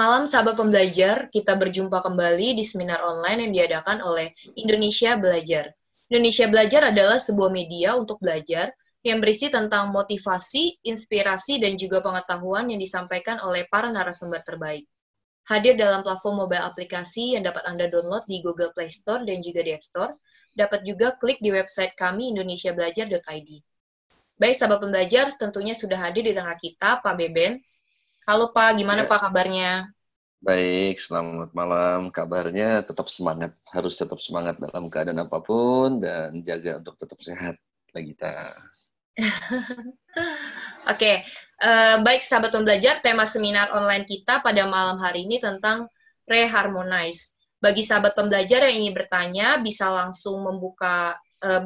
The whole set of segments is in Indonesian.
Selamat malam sahabat pembelajar, kita berjumpa kembali di seminar online yang diadakan oleh Indonesia Belajar. Indonesia Belajar adalah sebuah media untuk belajar yang berisi tentang motivasi, inspirasi, dan juga pengetahuan yang disampaikan oleh para narasumber terbaik. Hadir dalam platform mobile aplikasi yang dapat Anda download di Google Play Store dan juga di App Store, dapat juga klik di website kami indonesiabelajar.id. Baik sahabat pembelajar, tentunya sudah hadir di tengah kita Pak Beben. Halo Pak, gimana Pak kabarnya? Baik, selamat malam. Kabarnya tetap semangat. Harus tetap semangat dalam keadaan apapun dan jaga untuk tetap sehat. Lagita. Oke, baik sahabat pembelajar, tema seminar online kita pada malam hari ini tentang reharmonize. Bagi sahabat pembelajar yang ingin bertanya, bisa langsung membuka,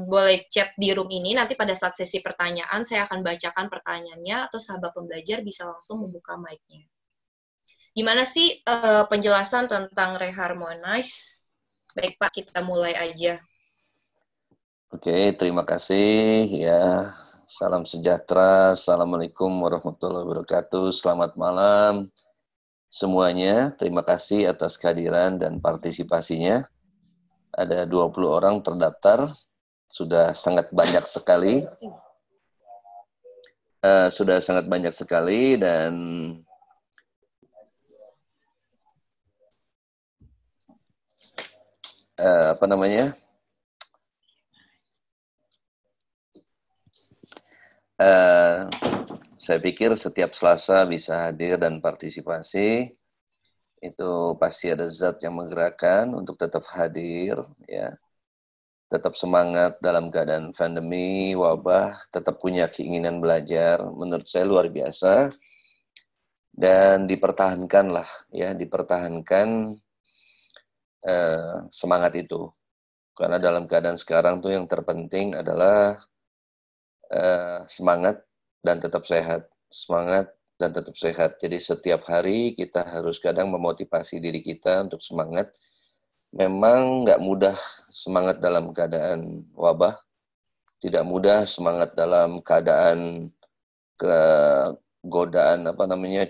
boleh chat di room ini, nanti pada saat sesi pertanyaan, saya akan bacakan pertanyaannya, atau sahabat pembelajar bisa langsung membuka mic-nya. Gimana sih penjelasan tentang reharmonize? Baik Pak, kita mulai aja. Oke, terima kasih. Ya, salam sejahtera. Assalamualaikum warahmatullahi wabarakatuh. Selamat malam semuanya. Terima kasih atas kehadiran dan partisipasinya. Ada 20 orang terdaftar. Sudah sangat banyak sekali. Dan saya pikir setiap Selasa bisa hadir dan partisipasi. Itu pasti ada zat yang menggerakkan untuk tetap hadir, ya. Tetap semangat dalam keadaan pandemi, wabah, tetap punya keinginan belajar. Menurut saya luar biasa. Dan dipertahankanlah, ya, dipertahankan semangat itu. Karena dalam keadaan sekarang tuh yang terpenting adalah semangat dan tetap sehat. Semangat dan tetap sehat. Jadi setiap hari kita harus kadang memotivasi diri kita untuk semangat. Memang nggak mudah semangat dalam keadaan wabah. Tidak mudah semangat dalam keadaan kegodaan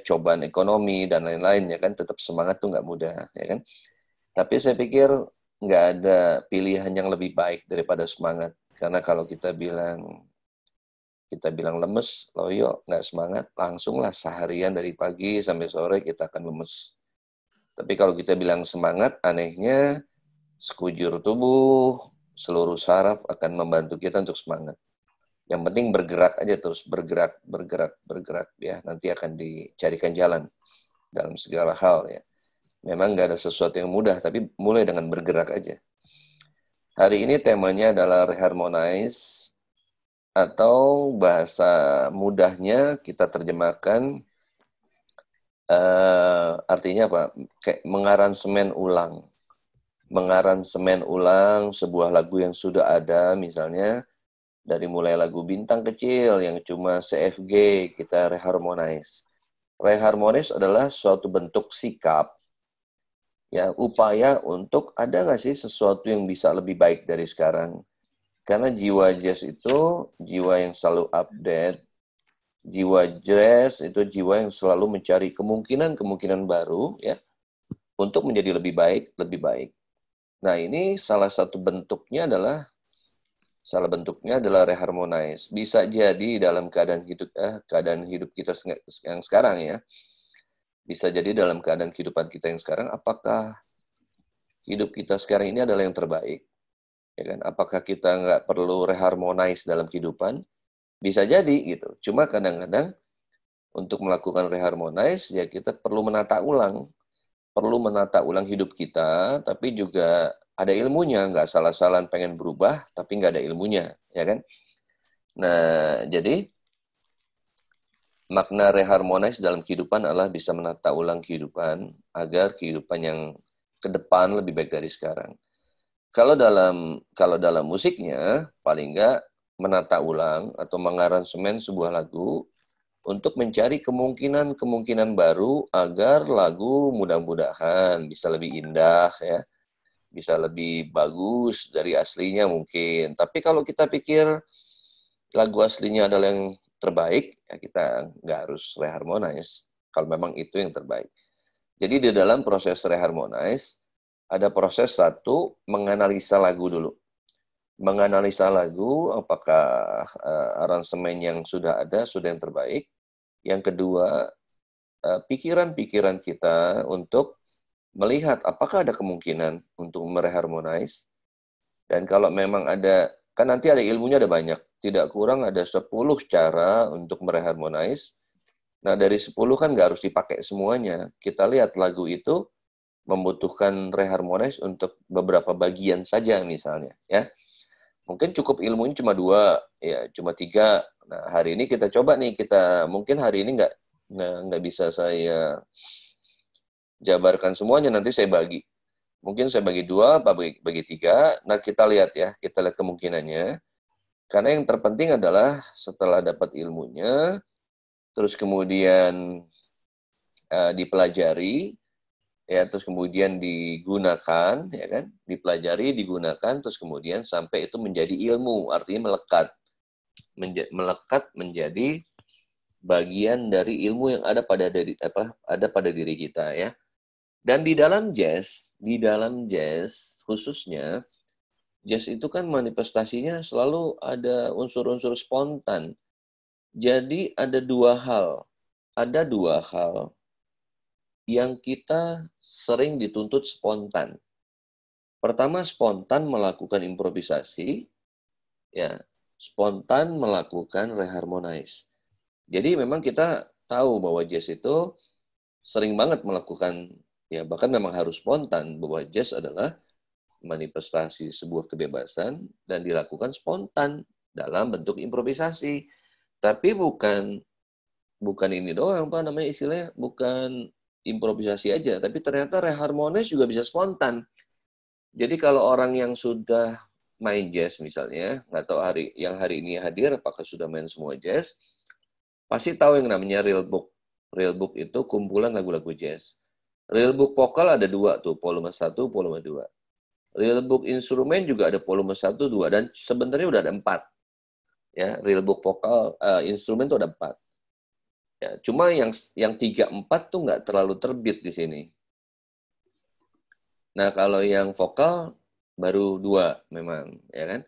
cobaan ekonomi dan lain-lain, ya kan. Tetap semangat tuh nggak mudah, ya kan. Tapi saya pikir nggak ada pilihan yang lebih baik daripada semangat. Karena kalau kita bilang lemes, loyo, nggak semangat, langsunglah seharian dari pagi sampai sore kita akan lemes. Tapi kalau kita bilang semangat, anehnya sekujur tubuh, seluruh saraf akan membantu kita untuk semangat. Yang penting bergerak aja terus, bergerak, ya. Nanti akan dicarikan jalan dalam segala hal, ya. Memang nggak ada sesuatu yang mudah, tapi mulai dengan bergerak aja. Hari ini temanya adalah reharmonize, atau bahasa mudahnya kita terjemahkan, artinya apa? Kayak mengaransemen ulang sebuah lagu yang sudah ada, misalnya dari mulai lagu Bintang Kecil yang cuma CFG, kita reharmonize. Reharmonize adalah suatu bentuk sikap, ya, upaya untuk ada nggak sih sesuatu yang bisa lebih baik dari sekarang. Karena jiwa jazz itu jiwa yang selalu update. Jiwa jazz itu jiwa yang selalu mencari kemungkinan baru, ya, untuk menjadi lebih baik. Nah, ini salah bentuknya adalah reharmonize. Bisa jadi dalam keadaan hidup kita yang sekarang, ya. Bisa jadi dalam keadaan kehidupan kita yang sekarang, apakah hidup kita sekarang ini adalah yang terbaik? Ya kan? Apakah kita nggak perlu reharmonize dalam kehidupan? Bisa jadi gitu. Cuma kadang-kadang untuk melakukan reharmonize, ya kita perlu menata ulang hidup kita, tapi juga ada ilmunya, nggak salah-salahan pengen berubah, tapi nggak ada ilmunya, ya kan? Nah, jadi makna reharmonize dalam kehidupan adalah bisa menata ulang kehidupan, agar kehidupan yang ke depan lebih baik dari sekarang. Kalau dalam musiknya, paling nggak menata ulang atau mengaransemen sebuah lagu untuk mencari kemungkinan baru agar lagu mudah-mudahan bisa lebih indah, ya, bisa lebih bagus dari aslinya mungkin. Tapi kalau kita pikir lagu aslinya adalah yang terbaik, ya kita nggak harus reharmonize kalau memang itu yang terbaik. Jadi di dalam proses reharmonize, ada proses satu, menganalisa lagu dulu. Menganalisa lagu, apakah aransemen yang sudah ada, sudah yang terbaik. Yang kedua, pikiran-pikiran kita untuk melihat apakah ada kemungkinan untuk mereharmonize. Dan kalau memang ada, kan nanti ada ilmunya ada banyak. Tidak kurang ada 10 cara untuk mereharmonize. Nah, dari 10 kan nggak harus dipakai semuanya. Kita lihat lagu itu membutuhkan reharmonize untuk beberapa bagian saja misalnya. Ya, mungkin cukup ilmunya cuma 2, ya cuma 3. Nah, hari ini kita coba nih, mungkin hari ini nggak bisa saya jabarkan semuanya, nanti saya bagi. Mungkin saya bagi 2, bagi 3. Nah, kita lihat ya, kita lihat kemungkinannya. Karena yang terpenting adalah setelah dapat ilmunya, terus kemudian dipelajari, ya, terus kemudian digunakan, ya kan, dipelajari, digunakan, terus kemudian sampai itu menjadi ilmu, artinya melekat menjadi bagian dari ilmu yang ada pada diri kita, ya. Dan di dalam jazz khususnya, jazz itu kan manifestasinya selalu ada unsur-unsur spontan. Jadi ada dua hal yang kita sering dituntut spontan. Pertama, spontan melakukan improvisasi, ya, spontan melakukan reharmonize. Jadi memang kita tahu bahwa jazz itu sering banget melakukan, ya bahkan memang harus spontan, bahwa jazz adalah manifestasi sebuah kebebasan dan dilakukan spontan dalam bentuk improvisasi. Tapi bukan ini doang, apa namanya istilahnya, bukan improvisasi aja, tapi ternyata reharmonize juga bisa spontan. Jadi kalau orang yang sudah main jazz misalnya, nggak tahu hari ini hadir apakah sudah main semua jazz, pasti tahu yang namanya real book. Real book itu kumpulan lagu-lagu jazz. Real book vokal ada 2 tuh, volume 1, volume 2. Real book instrumen juga ada volume 1, 2, dan sebenarnya udah ada 4. Ya, real book vokal instrumen tuh ada 4. Ya, cuma yang 3, 4 tuh nggak terlalu terbit di sini. Nah, kalau yang vokal baru 2 memang, ya kan?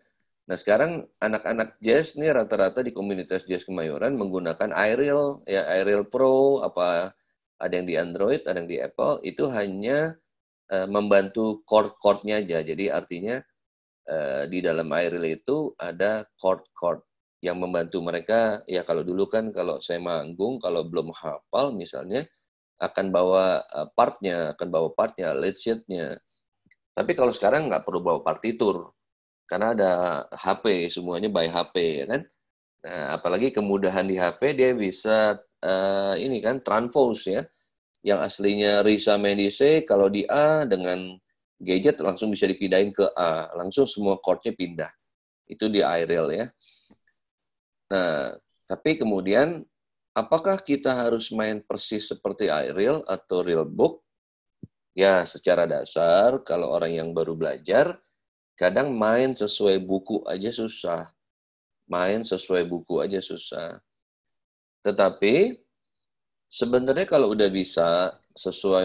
Nah, sekarang anak-anak jazz nih rata-rata di komunitas jazz Kemayoran menggunakan iReal, ya iReal Pro, ada yang di Android, ada yang di Apple, itu hanya membantu chord-chordnya aja. Jadi artinya di dalam iReal itu ada chord-chord yang membantu mereka. Ya kalau dulu kan kalau saya manggung, kalau belum hafal misalnya, akan bawa partnya, lead sheet-nya. Tapi kalau sekarang nggak perlu bawa partitur. Karena ada HP, semuanya by HP, ya kan? Nah, apalagi kemudahan di HP, dia bisa ini kan, transpose ya. Yang aslinya Risa main di C, kalau di A dengan gadget langsung bisa dipindahin ke A. Langsung semua chord-nya pindah. Itu di iReal ya. Nah, tapi kemudian, apakah kita harus main persis seperti iReal atau Realbook? Ya, secara dasar, kalau orang yang baru belajar, kadang main sesuai buku aja susah. Tetapi sebenarnya kalau udah bisa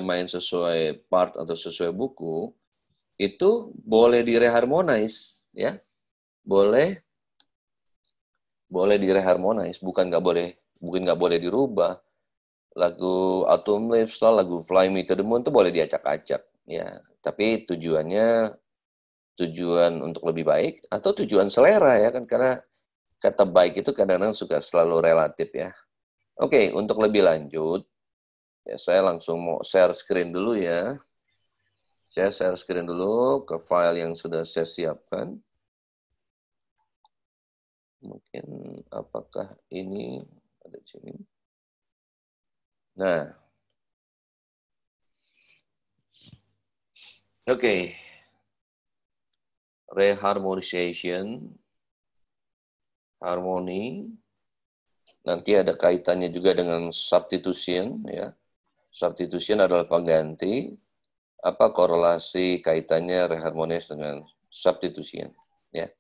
main sesuai part atau sesuai buku, itu boleh direharmonize, ya. Boleh direharmonize, bukan nggak boleh dirubah. Lagu Autumn Leaves, lagu Fly Me to the Moon itu boleh diacak-acak, ya. Tapi tujuan untuk lebih baik atau tujuan selera ya kan, karena kata baik itu kadang-kadang suka selalu relatif ya. Oke, untuk lebih lanjut ya saya langsung mau share screen dulu ya. Saya share screen dulu ke file yang sudah saya siapkan. Mungkin apakah ini ada di sini. Nah. Oke. Reharmonization, harmoni, nanti ada kaitannya juga dengan substitution ya. Substitution adalah pengganti. Apa korelasi kaitannya reharmonize dengan substitution ya.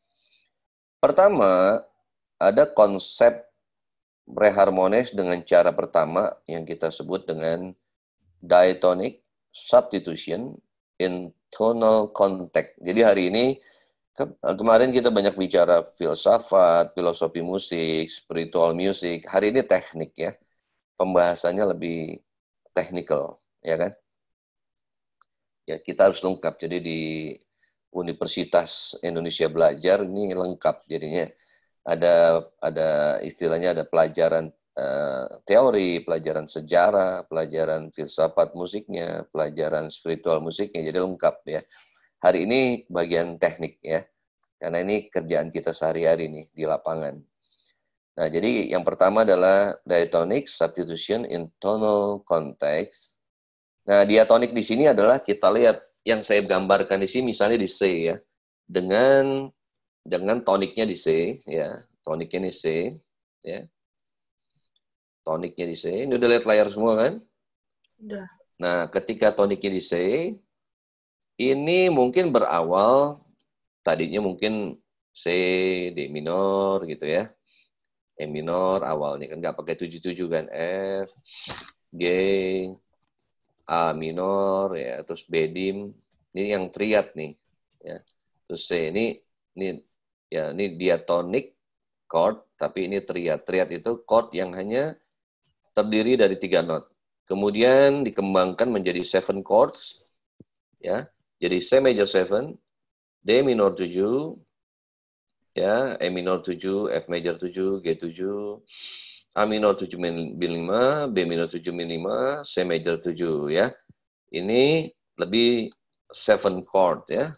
Pertama, ada konsep reharmonize dengan cara pertama yang kita sebut dengan diatonic substitution in tonal contact. Jadi hari ini, kemarin kita banyak bicara filsafat, filosofi musik, spiritual music. Hari ini teknik ya. Pembahasannya lebih technical, ya kan? Ya, kita harus lengkap. Jadi di Universitas Indonesia Belajar ini lengkap jadinya. Ada istilahnya ada pelajaran teori, pelajaran sejarah, pelajaran filsafat musiknya, pelajaran spiritual musiknya, jadi lengkap ya. Hari ini bagian teknik ya, karena ini kerjaan kita sehari-hari nih di lapangan. Nah, jadi yang pertama adalah diatonic substitution in tonal context. Nah, diatonik di sini adalah kita lihat yang saya gambarkan di sini misalnya di C ya, dengan toniknya di C ya, toniknya di C ya. Toniknya di C. Ini udah lihat layar semua kan? Udah. Nah, ketika toniknya di C, ini mungkin berawal, tadinya mungkin C, D minor gitu ya. E minor awalnya kan nggak pakai 77 kan. F, G, A minor ya, terus B dim. Ini yang triad nih ya. Terus C ini ya ini diatonic chord, tapi ini triad. Triad itu chord yang hanya terdiri dari 3 not. Kemudian dikembangkan menjadi 7 chords. Ya. Jadi C major 7, D minor 7, ya, E minor 7, F major 7, G 7, A minor 7 min 5, B minor 7 min 5, C major 7 ya. Ini lebih 7 chord ya.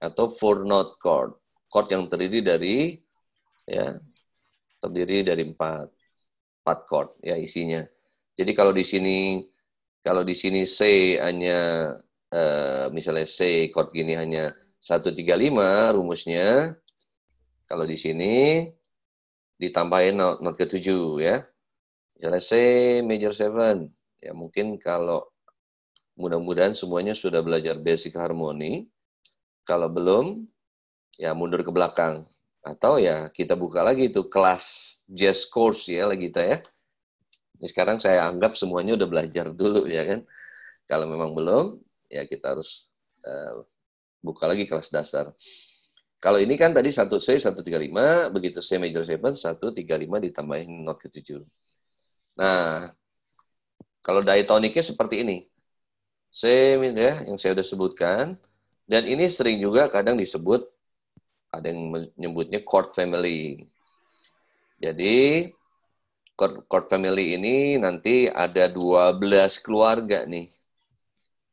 Atau 4 note chord. Chord yang terdiri dari 4 chord ya isinya. Jadi kalau di sini C hanya misalnya C chord gini hanya 135 rumusnya. Kalau di sini ditambahin not ke-7 ya. Misalnya C major 7. Ya mungkin kalau mudah-mudahan semuanya sudah belajar basic harmoni. Kalau belum ya mundur ke belakang. Atau ya kita buka lagi itu kelas jazz course ya lagi kita ya. Jadi sekarang saya anggap semuanya udah belajar dulu ya kan. Kalau memang belum, ya kita harus buka lagi kelas dasar. Kalau ini kan tadi 1C, 135, begitu C major 7, 135 ditambahin not ke-7. Nah, kalau diatoniknya seperti ini. C ya, yang saya udah sebutkan. Dan ini sering juga kadang disebut, ada yang menyebutnya chord family. Jadi, chord family ini nanti ada 12 keluarga nih.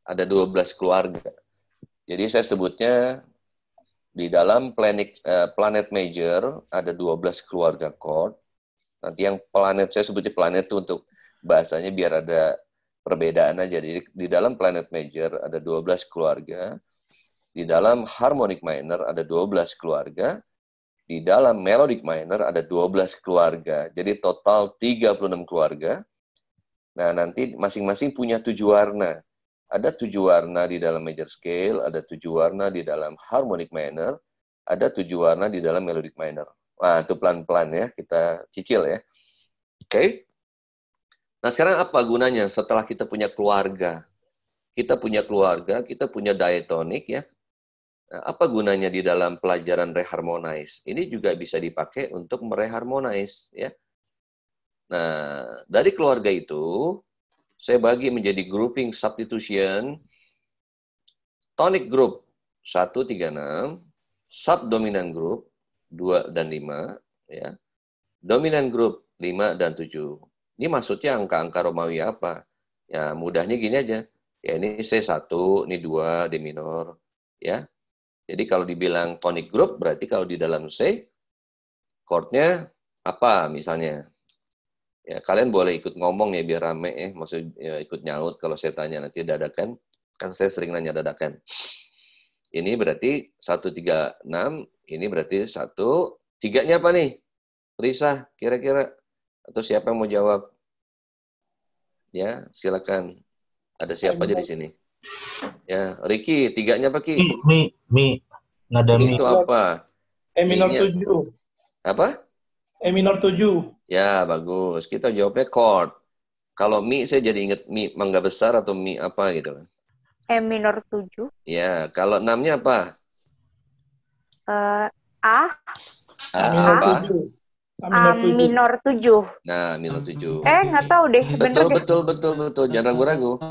Ada 12 keluarga. Jadi saya sebutnya di dalam planet major ada 12 keluarga chord. Nanti yang planet, saya sebutnya planet itu untuk bahasanya biar ada perbedaan aja. Jadi di dalam planet major ada 12 keluarga. Di dalam harmonic minor ada 12 keluarga. Di dalam melodic minor ada 12 keluarga. Jadi total 36 keluarga. Nah, nanti masing-masing punya 7 warna. Ada 7 warna di dalam major scale, ada 7 warna di dalam harmonic minor, ada 7 warna di dalam melodic minor. Nah, itu pelan-pelan ya, kita cicil ya. Oke. Nah, sekarang apa gunanya setelah kita punya keluarga? Kita punya keluarga, kita punya diatonic ya. Nah, apa gunanya di dalam pelajaran reharmonize? Ini juga bisa dipakai untuk mereharmonize ya. Nah, dari keluarga itu saya bagi menjadi grouping substitution. Tonic group 1, 3, 6, subdominant group 2 dan 5 ya. Dominant group 5 dan 7. Ini maksudnya angka-angka Romawi apa? Ya, mudahnya gini aja. Ya, ini C1, ini 2, D minor ya. Jadi kalau dibilang tonic group, berarti kalau di dalam C, chordnya apa misalnya? Ya, kalian boleh ikut ngomong ya, biar rame ya. Maksudnya ya, ikut nyaut kalau saya tanya nanti dadakan. Kan saya sering nanya dadakan. Ini berarti 1, 3, 6. Ini berarti 1. 3-nya apa nih? Risa, kira-kira. Atau siapa yang mau jawab? Ya, silakan. Ada siapa aja di sini? Ya, Ricky, 3-nya apa, Ki? Mi. Nada mi. Itu apa? E minor 7. Apa? E minor 7. Ya, bagus. Kita jawabnya chord. Kalau Mi saya jadi inget Mi mangga besar atau Mi apa gitu kan. E minor 7. Ya, kalau 6-nya apa? A minor Apa? 7. A minor 7. Nah, minor 7. Nggak tahu deh, bener deh. Betul. Jangan ragu-ragu.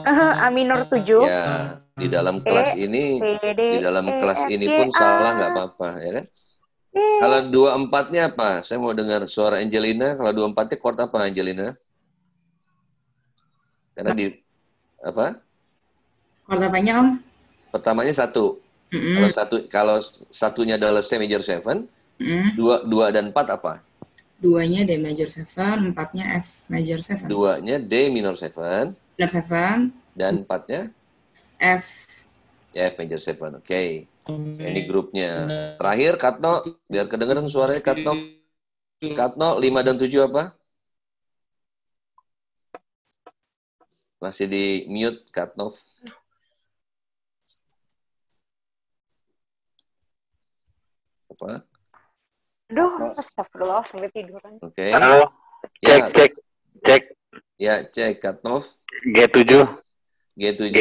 A minor 7. Ya, di dalam kelas ini, di dalam kelas ini pun salah nggak apa-apa, ya kan? Kalau 24-nya apa? Saya mau dengar suara Angelina. Kalau 24-nya chord apa, Angelina? Karena di apa? Chord apanya, Om? Pertamanya 1. Kalau satunya adalah C major 7, 2 dan 4 apa? 2-nya D major 7, 4-nya F major 7. 2-nya D minor 7. Minor 7. Dan 4-nya? F. Ya, F major 7. Oke. Ini grupnya. Terakhir, Katno. Biar kedengeran suaranya, Katno. Katno, 5 dan 7 apa? Masih di mute, Katno. Apa? Aduh, astagfirullah, sampai tiduran. Oke. Halo. Ya, Cek. ya, cek, Katno. G7. G7.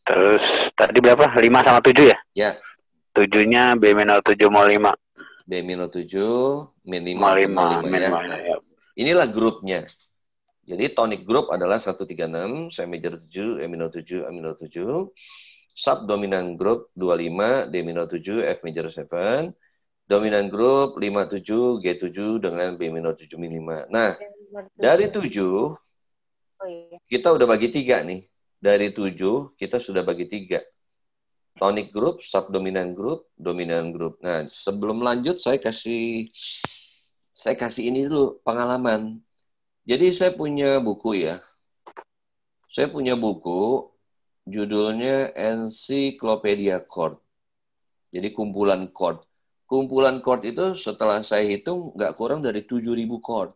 Terus tadi berapa? 5 sama 7 ya? Ya. 7-nya B minor 7 mau 5. B minor 7, min 5, Mau 5 ya. ya. Inilah grupnya. Jadi tonic group adalah 136, C major 7, E minor 7, A minor 7. Subdominant group 25, D minor 7, F major 7. Dominant group 57, G7 dengan B minor 7 min 5. Nah, dari 7, kita udah bagi 3 nih. Dari 7, kita sudah bagi 3. Tonic group, subdominant group, dominant group. Nah, sebelum lanjut, saya kasih ini dulu, pengalaman. Jadi saya punya buku ya. Saya punya buku, judulnya Encyclopedia Chord. Jadi kumpulan chord. Kumpulan chord itu setelah saya hitung nggak kurang dari 7.000 chord.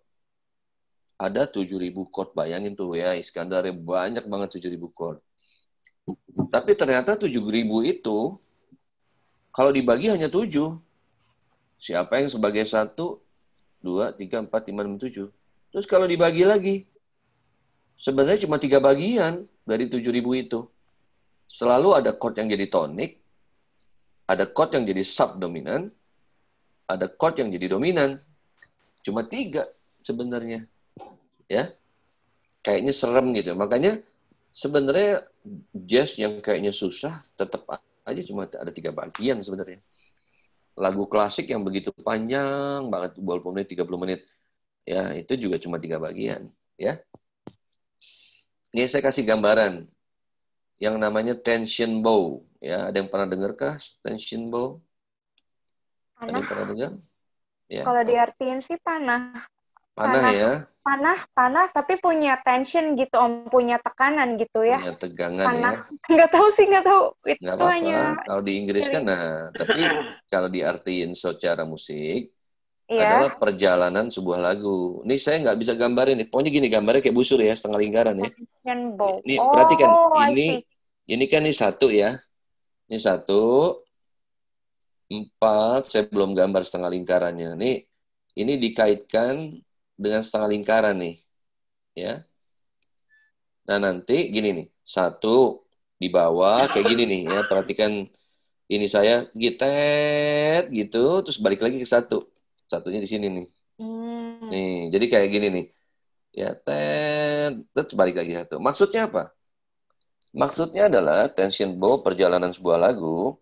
Ada 7.000 chord, bayangin tuh ya, Iskandarnya banyak banget 7.000 chord. Tapi ternyata 7.000 itu, kalau dibagi hanya 7. Siapa yang sebagai 1, 2, 3, 4, 5, 6, 7. Terus kalau dibagi lagi, sebenarnya cuma 3 bagian dari 7.000 itu. Selalu ada chord yang jadi tonic, ada chord yang jadi subdominan, ada chord yang jadi dominan. Cuma 3 sebenarnya. Ya, kayaknya serem gitu. Makanya sebenarnya jazz yang kayaknya susah, tetap aja cuma ada 3 bagian sebenarnya. Lagu klasik yang begitu panjang banget, 20 menit, 30 menit. Ya, itu juga cuma 3 bagian. Ya. Ini saya kasih gambaran. Yang namanya tension bow. Ya, ada yang pernah dengar kah tension bow? Ada yang pernah dengar? Ya. Kalau diartiin sih panah. Panah ya. Panah, tapi punya tension gitu, Om, punya tekanan gitu ya. Punya tegangan panah. Ya. Nggak tahu. Itu nggak apa-apa. hanya... Kalau di Inggris kan, nah, tapi kalau diartiin secara musik, Iya. adalah perjalanan sebuah lagu. Ini saya nggak bisa gambarin nih. Pokoknya gini, gambarnya kayak busur ya, setengah lingkaran ya. Ini perhatikan, ini kan ini 1 ya. Ini 1, 4, saya belum gambar setengah lingkarannya. Ini dikaitkan dengan setengah lingkaran nih. Ya. Nah, nanti gini nih. 1 di bawah kayak gini nih ya. Perhatikan ini saya gitet gitu, terus balik lagi ke 1. Satunya di sini nih. Nih, jadi kayak gini nih. Ya, terus balik lagi 1. Maksudnya apa? Maksudnya adalah tension bow, perjalanan sebuah lagu.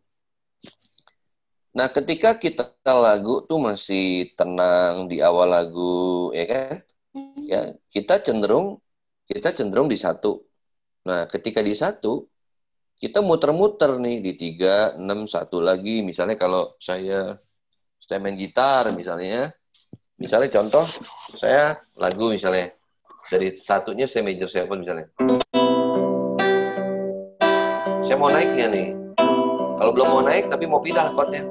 Nah, ketika kita lagu tuh masih tenang di awal lagu, ya kan? Ya, kita cenderung di 1. Nah, ketika di 1, kita muter-muter nih di 3, 6, 1 lagi. Misalnya kalau saya main gitar misalnya. Misalnya contoh, saya lagu misalnya. Dari 1-nya C major 7 misalnya. Saya mau naiknya nih. Kalau belum mau naik, tapi mau pindah chordnya.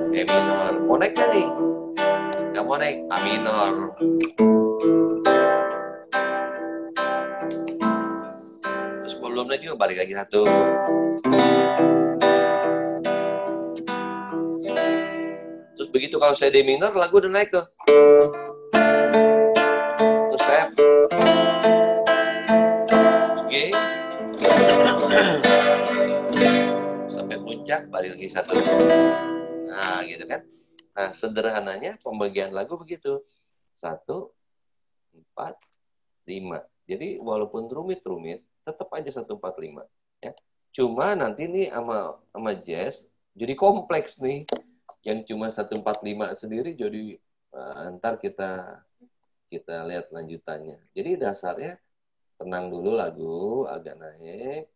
E minor. Mau naiknya nih. Nggak mau naik. A minor. Terus belum naik juga balik lagi 1. Begitu kalau saya D minor, lagu udah naik tuh. Terus F. G. Sampai puncak, balik lagi satu. Nah, gitu kan. Nah, sederhananya pembagian lagu begitu. 1, 4, 5. Jadi, walaupun rumit-rumit, tetap aja 1, 4, 5. Ya. Cuma nanti nih sama jazz, jadi kompleks nih. Yang cuma 1, 4, 5 sendiri, jadi ntar kita lihat lanjutannya. Jadi dasarnya tenang dulu lagu, agak naik,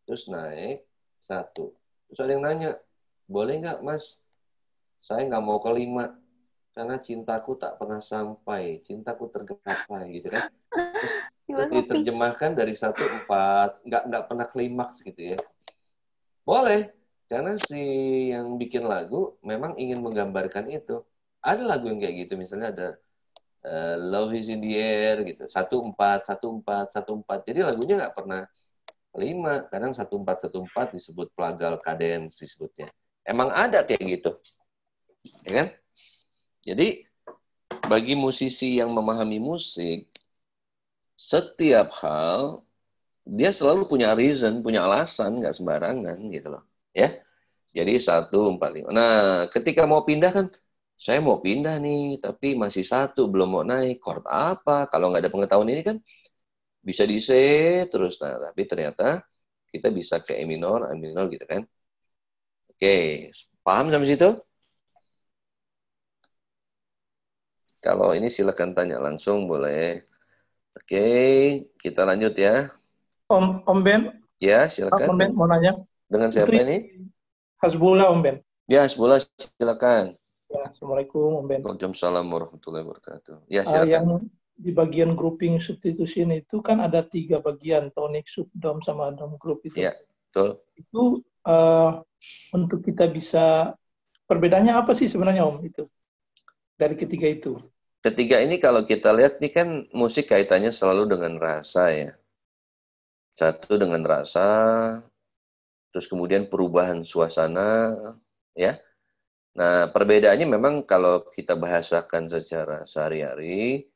terus naik 1. Terus ada yang nanya, boleh nggak Mas? Saya nggak mau ke 5, karena cintaku tak pernah sampai, cintaku tergapai, gitu kan? Terus diterjemahkan dari 1, 4, nggak pernah klimaks gitu ya. Boleh, karena si yang bikin lagu memang ingin menggambarkan itu. Ada lagu yang kayak gitu, misalnya ada Love is in the air gitu, 1, 4, 1, 4, 1, 4. Jadi lagunya nggak pernah 5, kadang 1, 4, 1, 4 disebut pelagal kadens disebutnya. Emang ada kayak gitu, ya kan? Jadi bagi musisi yang memahami musik, setiap hal dia selalu punya reason, punya alasan, nggak sembarangan gitu loh, ya. Jadi 1, 4, 5. Nah, ketika mau pindah kan, saya mau pindah nih, tapi masih 1, belum mau naik. Chord apa? Kalau nggak ada pengetahuan ini kan, bisa di C terus. Nah, tapi ternyata kita bisa ke E minor gitu kan. Oke, paham sampai situ? Kalau ini silakan tanya langsung, boleh. Oke, kita lanjut ya. Om Ben, Ya, Om silakan. Ben mau nanya. Dengan siapa ini? Hasbullah Om Ben. Ya, Hasbullah, silakan. Ya, Assalamualaikum Om Ben. Waalaikumsalam warahmatullahi wabarakatuh. Ya, Yang silakan. di bagian grouping substitution itu kan ada 3 bagian, tonic, subdom, sama dom group itu. Ya, betul. Itu untuk kita bisa, perbedaannya apa sih sebenarnya Om itu? Dari ketiga itu. Ketiga ini kalau kita lihat nih kan musik kaitannya selalu dengan rasa ya. 1 dengan rasa, terus kemudian perubahan suasana, ya. Nah, perbedaannya memang kalau kita bahasakan secara sehari-hari,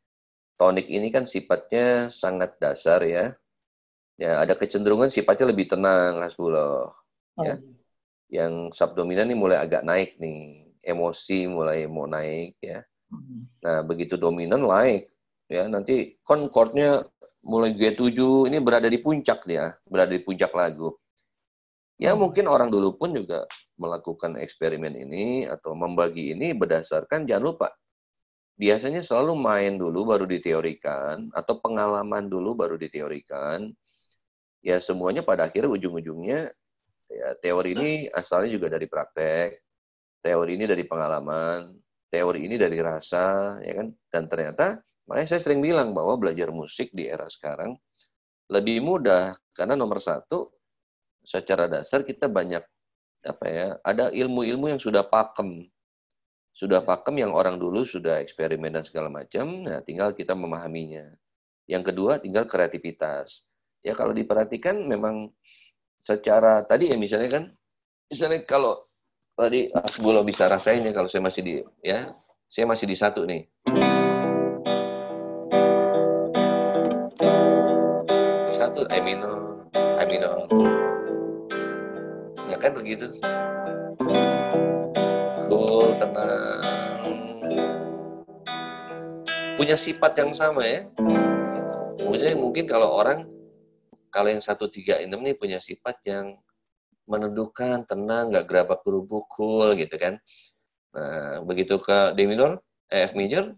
tonik ini kan sifatnya sangat dasar ya. Ya, ada kecenderungan sifatnya lebih tenang, Hasbullah. Ya. Yang subdominan ini mulai agak naik nih, emosi mulai mau naik ya. Nah, begitu dominan naik, ya nanti chordnya mulai G7, ini berada di puncak dia, berada di puncak lagu. Ya mungkin orang dulu pun juga melakukan eksperimen ini atau membagi ini berdasarkan, jangan lupa, biasanya selalu main dulu baru diteorikan, atau pengalaman dulu baru diteorikan. Ya semuanya pada akhirnya ujung-ujungnya, ya teori ini asalnya juga dari praktek, teori ini dari pengalaman, teori ini dari rasa, ya kan? Dan ternyata, makanya saya sering bilang bahwa belajar musik di era sekarang lebih mudah, karena nomor 1, secara dasar kita banyak ada ilmu-ilmu yang sudah pakem yang orang dulu sudah eksperimen dan segala macam. Nah, tinggal kita memahaminya. Yang kedua, tinggal kreativitas. Ya kalau diperhatikan memang secara tadi ya misalnya kalau tadi Hasbullah bisa rasain ya, kalau saya masih di 1 nih. 1 E minor. Ya kan begitu. Cool, tenang. Punya sifat yang sama ya. Mungkin kalau yang 136 nih punya sifat yang meneduhkan, tenang, nggak gerabak gerubuk, cool gitu kan. Nah, begitu ke D minor, F major.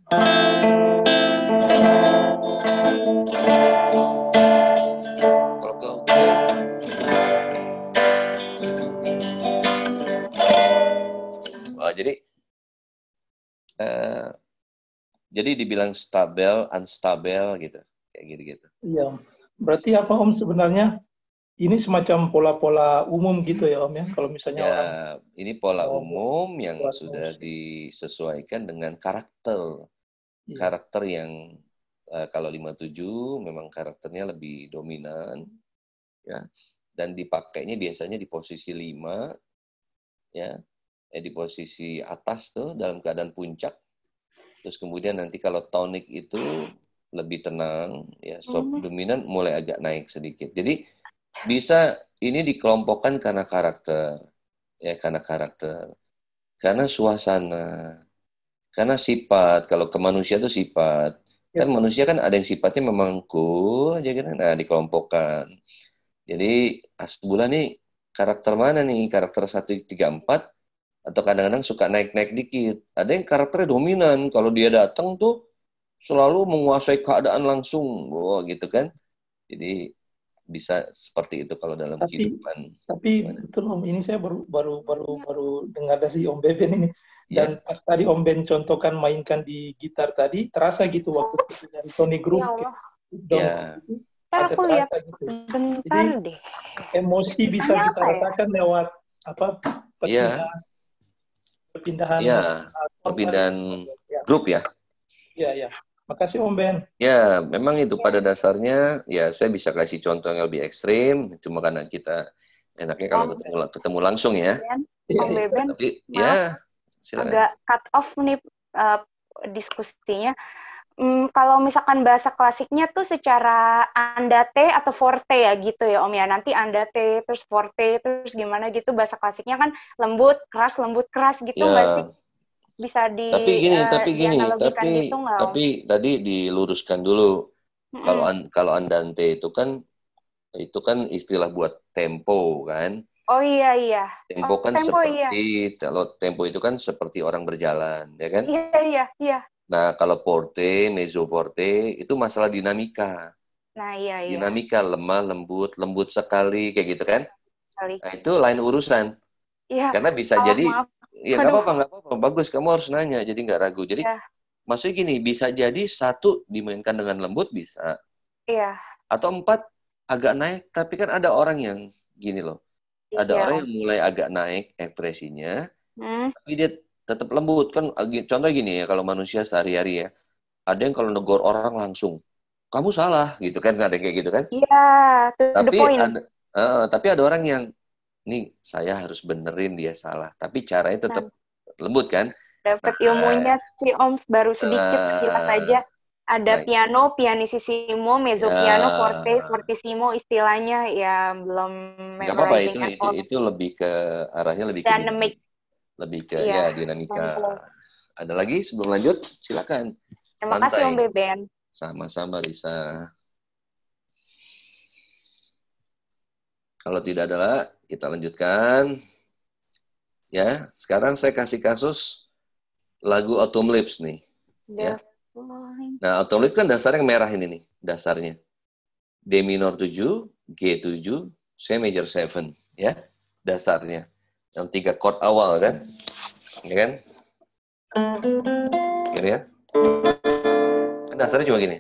Jadi dibilang stabil, unstabil gitu, kayak gitu-gitu. Iya, berarti apa Om sebenarnya? Ini semacam pola-pola umum gitu ya Om ya, kalau misalnya Ya, orang ini pola umum yang sudah disesuaikan dengan karakter. Iya. Karakter yang kalau 57 memang karakternya lebih dominan, ya. Dan dipakainya biasanya di posisi 5, ya. di posisi atas tuh dalam keadaan puncak. Terus kemudian nanti kalau tonic itu lebih tenang, ya soft dominan mulai agak naik sedikit. Jadi bisa ini dikelompokkan karena karakter, ya karena karakter, karena suasana, karena sifat. Kalau ke manusia itu sifat, kan manusia kan ada yang sifatnya memang cool aja gitu. Nah dikelompokkan. Jadi Hasbullah nih karakter mana nih? Karakter 134 atau kadang-kadang suka naik-naik dikit. Ada yang karakternya dominan. Kalau dia datang tuh selalu menguasai keadaan langsung. Oh, gitu kan. Jadi bisa seperti itu kalau dalam kehidupan. Tapi betul Om, ini saya baru dengar dari Om Beben ini. Dan pas tadi Om Ben contohkan mainkan di gitar tadi, terasa gitu waktu dari Tony Group itu agak terasa gitu. Jadi emosi bisa kita rasakan lewat perpindahan grup ya. Iya. Makasih Om Ben. Ya, memang itu pada dasarnya ya saya bisa kasih contoh yang lebih ekstrim, cuma karena kita enaknya kalau ketemu langsung ya. Om Beben. Tapi ya silakan. Agak cut off nih diskusinya. Kalau misalkan bahasa klasiknya tuh secara andate atau forte ya gitu ya Om ya. Nanti andate terus forte terus gimana gitu bahasa klasiknya kan lembut keras gitu nggak sih? Bisa tapi tadi diluruskan dulu. Kalau andante itu kan istilah buat tempo kan. Oh iya. Tempo kan kalau tempo itu kan seperti orang berjalan, ya kan? Iya. Nah, kalau forte, mezzo forte itu masalah dinamika. Nah, iya. Dinamika lemah, lembut sekali kayak gitu kan? Nah, itu lain urusan. Iya. Karena bisa jadi ya nggak apa-apa, bagus kamu harus nanya, jadi nggak ragu. Jadi maksudnya gini, bisa jadi 1 dimainkan dengan lembut bisa. Iya. Atau 4 agak naik, tapi kan ada orang yang gini loh. Ada orang yang mulai agak naik ekspresinya, tapi dia tetap lembut kan. Contoh gini ya, kalau manusia sehari-hari ya, ada yang kalau negor orang langsung, kamu salah gitu kan, ada kayak gitu kan? Iya. Tapi ada orang yang, nih saya harus benerin dia salah, tapi caranya tetap lembut kan? Dapat ilmunya si Om baru sedikit sekilas saja. Ada piano, pianissimo, mezzo piano, forte, fortissimo istilahnya ya belum memorizing. Nggak apa-apa, itu lebih ke arahnya lebih dynamic. Lebih ke dinamika. Ada lagi sebelum lanjut? Silakan. Terima kasih Om Beben. Sama-sama Risa. Kalau tidak ada, kita lanjutkan. Ya, sekarang saya kasih kasus lagu Autumn Leaves nih. Ya. Nah, Autumn Leaves kan dasarnya yang merah ini nih, dasarnya. D minor 7, G7, C major 7, ya. Dasarnya. Yang 3 chord awal kan? Ya kan? Gini ya. Kan dasarnya cuma gini.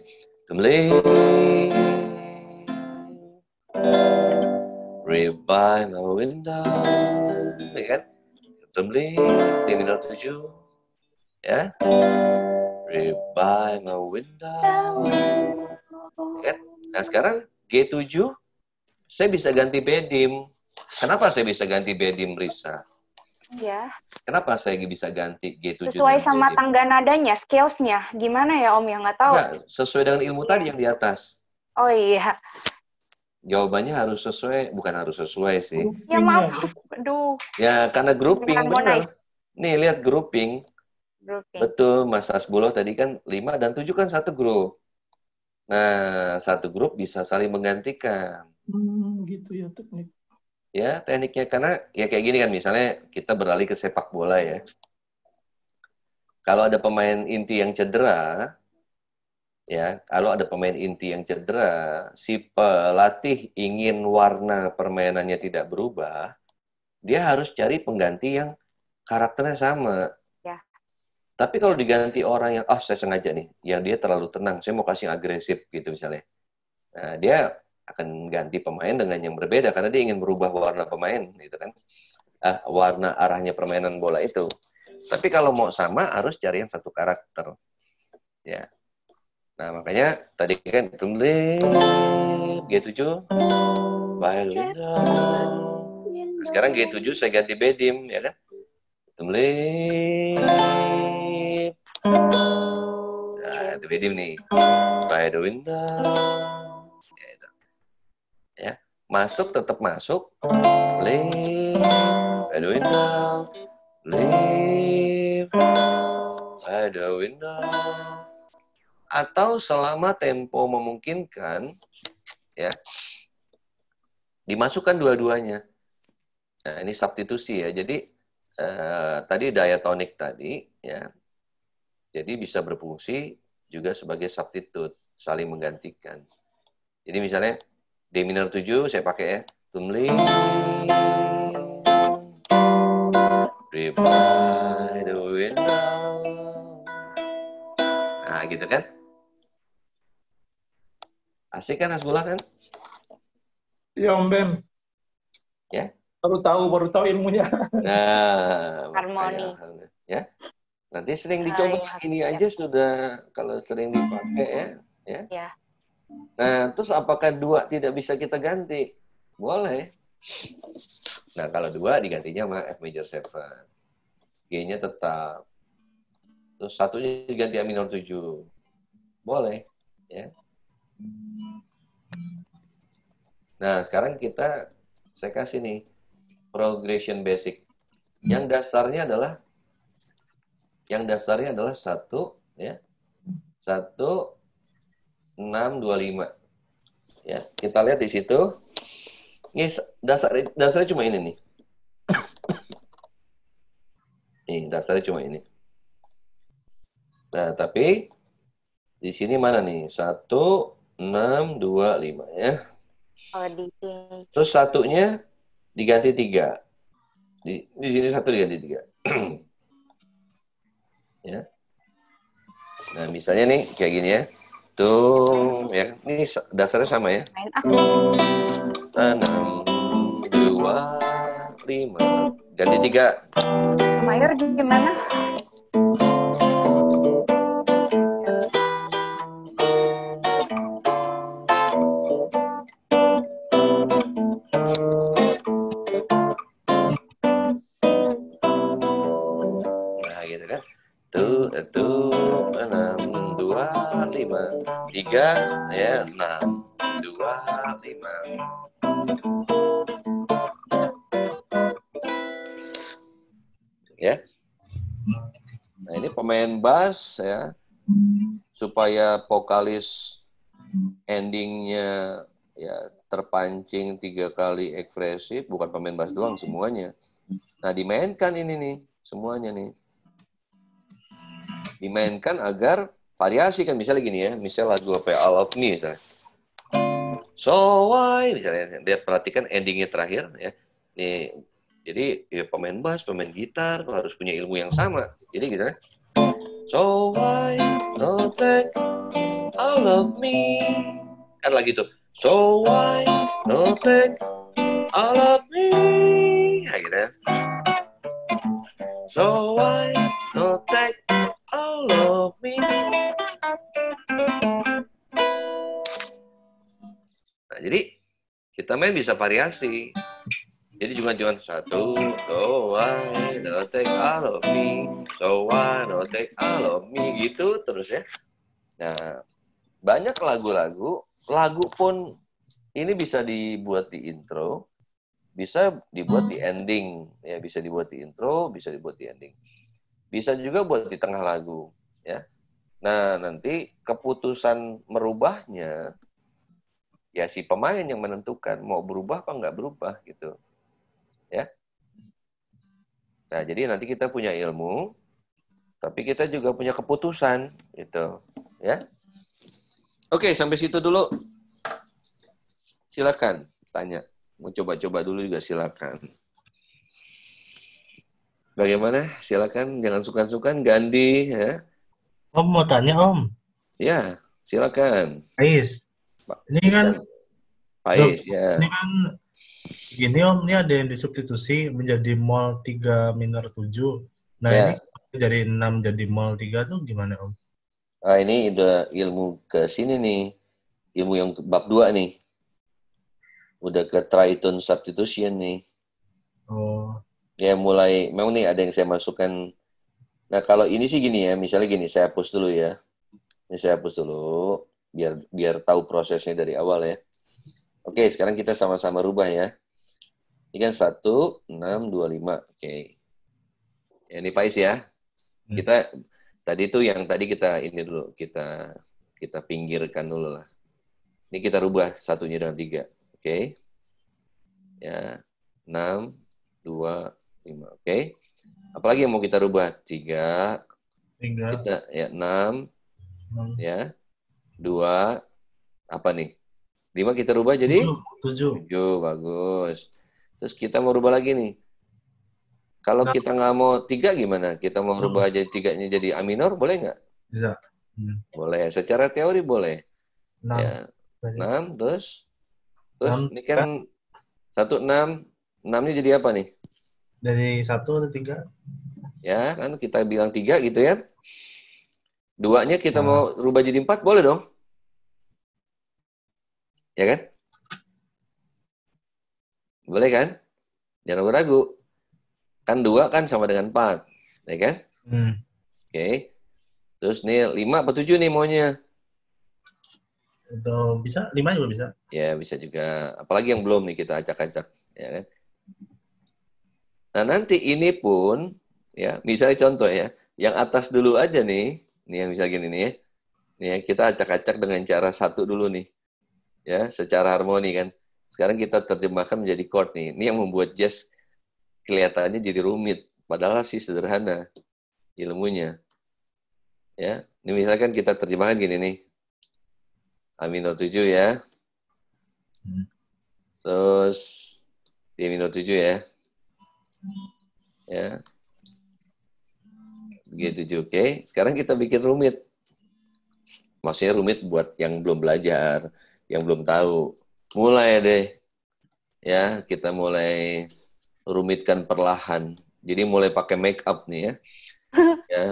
Read by my window. Ya kan? D minor 7. Ya. Read by my window. Ya kan? Nah sekarang G7 saya bisa ganti bedim. Kenapa saya bisa ganti bedim, Risa? Ya. Kenapa saya bisa ganti G7? Sesuai sama tangga nadanya, scales-nya. Gimana ya Om yang nggak tahu? Nah, sesuai dengan ilmu tadi yang di atas. Oh iya. Jawabannya harus sesuai, bukan harus sesuai sih. Ya maaf, aduh. Ya karena grouping benar. Nih lihat grouping. Betul, Mas Hasbullah tadi kan 5 dan 7 kan satu grup. Nah, satu grup bisa saling menggantikan. Gitu ya teknik. Ya, tekniknya karena ya kayak gini kan, misalnya kita beralih ke sepak bola ya. Kalau ada pemain inti yang cedera, ya, kalau ada pemain inti yang cedera, si pelatih ingin warna permainannya tidak berubah, dia harus cari pengganti yang karakternya sama. Tapi kalau diganti orang yang, saya sengaja nih, yang dia terlalu tenang, saya mau kasih yang agresif gitu misalnya. Nah, dia akan ganti pemain dengan yang berbeda, karena dia ingin merubah warna pemain, gitu kan. Warna arahnya permainan bola itu. Tapi kalau mau sama, harus cari yang satu karakter. Ya. Nah, makanya tadi kan, G7, violin. Sekarang G7 saya ganti bedim, ya kan. Sleep. Nah, itu beda nih. By the window. Ya, itu. Ya. Masuk tetap masuk. Sleep. By the window. Sleep. By the window. Atau selama tempo memungkinkan, ya, dimasukkan dua-duanya. Nah, ini substitusi ya. Jadi tadi diatonik tadi, ya. Jadi bisa berfungsi juga sebagai substitute, saling menggantikan. Jadi misalnya D minor 7 saya pakai ya. Tumli. By the window. Nah, gitu kan? Asik kan Hasbullah kan? Iya Om Ben. Ya. Baru tahu ilmunya. Nah, Harmoni. Ya. Nanti sering dicoba ini aja sudah kalau sering dipakai ya. Ya. Nah, terus apakah 2 tidak bisa kita ganti? Boleh. Nah, kalau 2 digantinya sama F major 7. G-nya tetap. Terus 1-nya diganti A minor 7. Boleh, ya. Nah, sekarang saya kasih nih progression basic. Yang dasarnya adalah 1 ya. 1 6 2 5. Ya, kita lihat di situ. Ini dasarnya cuma ini nih. Nih, dasarnya cuma ini. Nah, tapi di sini mana nih? 1 6 2 5 ya. Oh, di Terus 1-nya diganti 3. Di sini 1 diganti 3. Ya. Nah, misalnya nih kayak gini ya. Tuh, ya. Ini dasarnya sama ya. 6 2 5. Ganti 3. Mayor gimana? Nah, gitu kan. Tuh 6 2 5 3 ya 6 2 5. Ya. Nah, ini pemain bass ya. Supaya vokalis endingnya ya terpancing 3 kali ekspresif, bukan pemain bass doang semuanya. Nah, dimainkan ini nih, semuanya nih. Dimainkan agar variasi kan, misalnya gini ya, misalnya lagu apa All of Me misalnya. So why misalnya, dia perhatikan endingnya terakhir ya. Nih, jadi ya, pemain bass, pemain gitar harus punya ilmu yang sama. Jadi gitu kan. So why not take all of me? Kan lagi tuh. So why not take all of me? Nah, gitu ya. So why not take all of me? Nah, jadi kita main bisa variasi. Jadi cuma 1, so why not take all of me? So why not take all of me? Gitu terus ya. Nah, banyak lagu pun ini bisa dibuat di intro, bisa dibuat di ending, ya bisa dibuat di intro, bisa dibuat di ending. Bisa juga buat di tengah lagu, ya. Nah, nanti keputusan merubahnya ya si pemain yang menentukan mau berubah apa nggak berubah gitu. Ya. Nah, jadi nanti kita punya ilmu, tapi kita juga punya keputusan gitu, ya. Oke, sampai situ dulu. Silakan tanya. Mau coba-coba dulu juga silakan. Bagaimana? Silakan, jangan sukan-sukan, Gandhi, ya. Om mau tanya Om. Ya, silakan. Ais. Ini kan Ais, ya. Ini kan gini Om, ini ada yang disubstitusi menjadi mol 3 minor 7. Nah, ya. Ini dari 6 jadi mol 3 tuh gimana Om? Ah, ini udah ilmu ke sini nih. Ilmu yang bab 2 nih. Udah ke tritone substitution nih. Oh. Ya mulai, memang nih ada yang saya masukkan. Nah kalau ini sih gini ya, misalnya gini, saya hapus dulu ya. Ini saya hapus dulu, biar tahu prosesnya dari awal ya. Oke, sekarang kita sama-sama rubah ya. Ini kan 1, 6, 2, 5. Oke. Ya, ini Pais ya. Kita tadi itu yang tadi kita ini dulu, kita pinggirkan dulu lah. Ini kita rubah satunya dengan 3. Oke. Ya, 6, 2, 5. Oke. Apalagi yang mau kita rubah? 3. Kita ya 6. Ya. 2. Apa nih? 5 kita rubah jadi 7. Bagus. Terus kita mau rubah lagi nih. Kalau kita nggak mau 3 gimana? Kita mau rubah aja 3-nya jadi A minor, boleh nggak? Bisa. Boleh. Secara teori boleh. 6. Ya. 6, terus 6, ini kan 1, 6. 6-nya jadi apa nih? Dari 1 atau 3? Ya, kan kita bilang 3 gitu ya. 2-nya kita mau rubah jadi 4, boleh dong? Ya kan? Boleh kan? Jangan ragu. Kan 2 kan sama dengan 4. Ya kan? Oke. Terus nih 5 apa 7 nih maunya? Atau bisa, 5 juga bisa. Ya, bisa juga. Apalagi yang belum nih kita acak-acak. Ya kan? Nah, nanti ini pun, ya, misalnya contoh ya, yang atas dulu aja nih yang misalnya gini nih ya. Nih ya, kita acak-acak dengan cara 1 dulu nih. Ya, secara harmoni kan. Sekarang kita terjemahkan menjadi chord nih. Ini yang membuat jazz kelihatannya jadi rumit. Padahal sih sederhana ilmunya. Ya, ini misalkan kita terjemahkan gini nih. A minor 7 ya. Terus D minor 7 ya. Ya. G7, oke. Sekarang kita bikin rumit. Maksudnya rumit buat yang belum belajar, yang belum tahu. Mulai deh. Ya, kita mulai rumitkan perlahan. Jadi mulai pakai make up nih ya. Ya.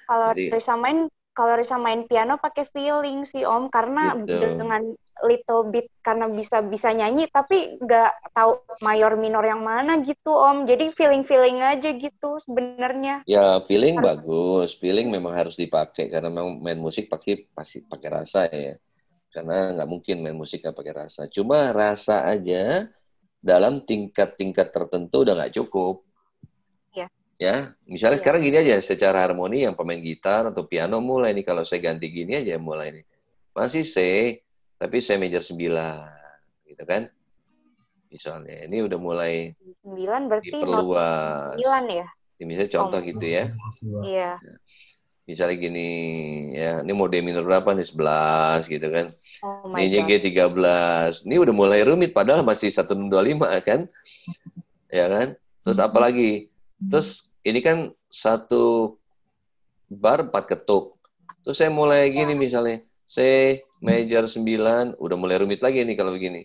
Kalau Risa main piano pakai feeling sih Om, karena gitu. Dengan little bit karena bisa nyanyi tapi nggak tahu mayor minor yang mana gitu Om. Jadi feeling aja gitu sebenarnya. Ya feeling bagus, feeling memang harus dipakai karena memang main musik pasti pakai rasa ya. Karena nggak mungkin main musik nggak pakai rasa. Cuma rasa aja dalam tingkat-tingkat tertentu udah nggak cukup. Ya, misalnya sekarang gini aja, secara harmoni yang pemain gitar atau piano mulai nih, kalau saya ganti gini aja mulai nih. Masih C, tapi C major 9, gitu kan? Misalnya, ini udah mulai 9 berarti diperluas. 9 ya? Misalnya contoh gitu ya. Iya. Misalnya gini, ya, ini mau D minor berapa nih? 11, gitu kan? Ini G13. Ini udah mulai rumit, padahal masih 125 kan? Ya kan? Terus apa lagi? Terus ini kan 1 bar 4 ketuk. Terus saya mulai gini misalnya. C major 9. Udah mulai rumit lagi nih kalau begini.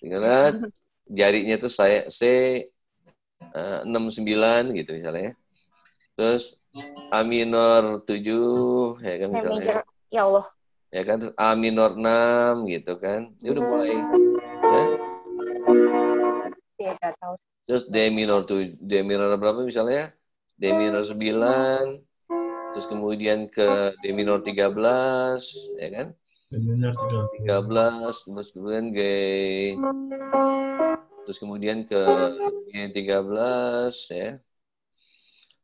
Tinggal jarinya tuh saya C 6, 9 gitu misalnya. Terus A minor 7. Ya kan misalnya. Major, ya Allah. Ya kan. Terus A minor 6 gitu kan. Ini udah mulai. Ya. Ya gak tahu. Terus D minor berapa misalnya? D minor 9, terus kemudian ke D minor 13, ya kan? D minor 13, terus kemudian G, terus kemudian ke G13, ya.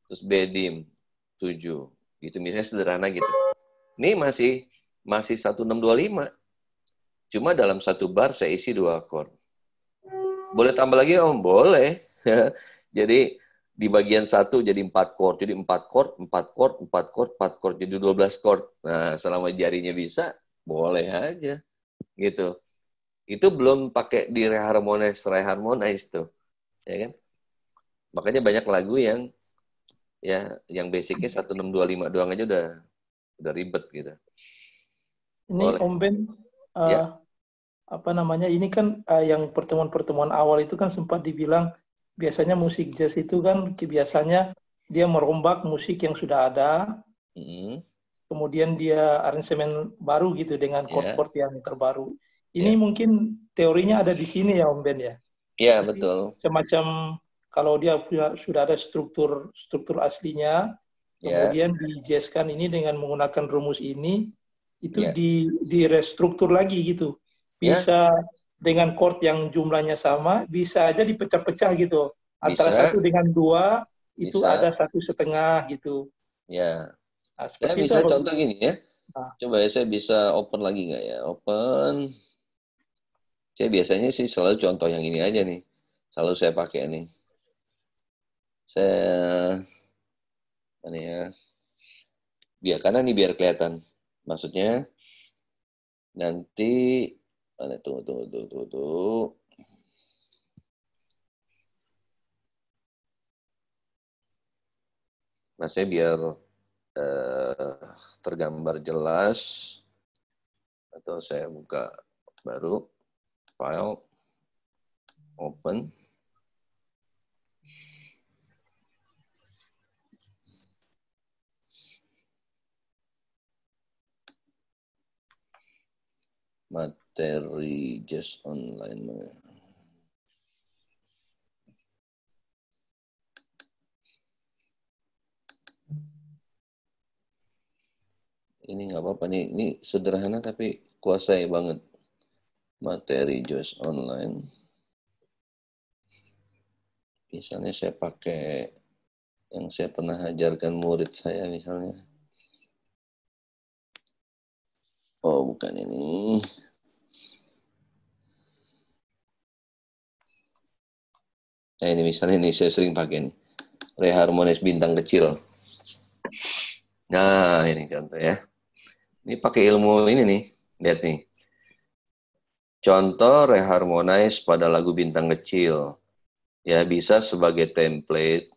Terus B dim 7, gitu misalnya sederhana gitu. Ini masih 1625. Cuma dalam 1 bar saya isi 2 chord. Boleh tambah lagi Om? Boleh. Jadi di bagian 1 jadi 4 chord. Jadi 4 chord, 4 chord, 4 chord, 4 chord. Jadi 12 chord. Nah, selama jarinya bisa, boleh aja. Gitu. Itu belum pakai di reharmonize tuh. Ya kan? Makanya banyak lagu yang basicnya 1625 doang aja udah ribet gitu. Ini Om Ben, ya. Apa namanya, ini kan yang pertemuan-pertemuan awal itu kan sempat dibilang biasanya musik jazz itu kan biasanya dia merombak musik yang sudah ada, kemudian dia aransemen baru gitu dengan chord-chord yang terbaru. Ini mungkin teorinya ada di sini ya Om Ben ya? Iya, betul. Semacam kalau dia sudah ada struktur aslinya, kemudian dijeskan ini dengan menggunakan rumus ini, itu di restruktur lagi gitu. Bisa dengan chord yang jumlahnya sama, bisa aja dipecah-pecah gitu. Antara 1 dengan 2 itu ada 1,5 gitu. Ya. Nah, Saya bisa contoh gini ya. Coba ya, saya bisa open lagi nggak ya? Open. Saya biasanya sih selalu contoh yang ini aja nih. Selalu saya pakai nih. Ini ya. Karena ini biar kelihatan. Maksudnya nanti tunggu. Maksudnya biar tergambar jelas. Atau saya buka baru file open. Materi just online. Ini nggak apa-apa nih. Ini sederhana tapi kuasai banget. Materi just online. Misalnya saya pakai yang saya pernah ajarkan murid saya misalnya. Oh, bukan ini. Nah, ini misalnya ini saya sering pakai nih. Reharmonis bintang kecil. Nah, ini contoh ya. Ini pakai ilmu ini nih. Lihat nih. Contoh reharmonize pada lagu bintang kecil. Ya, bisa sebagai template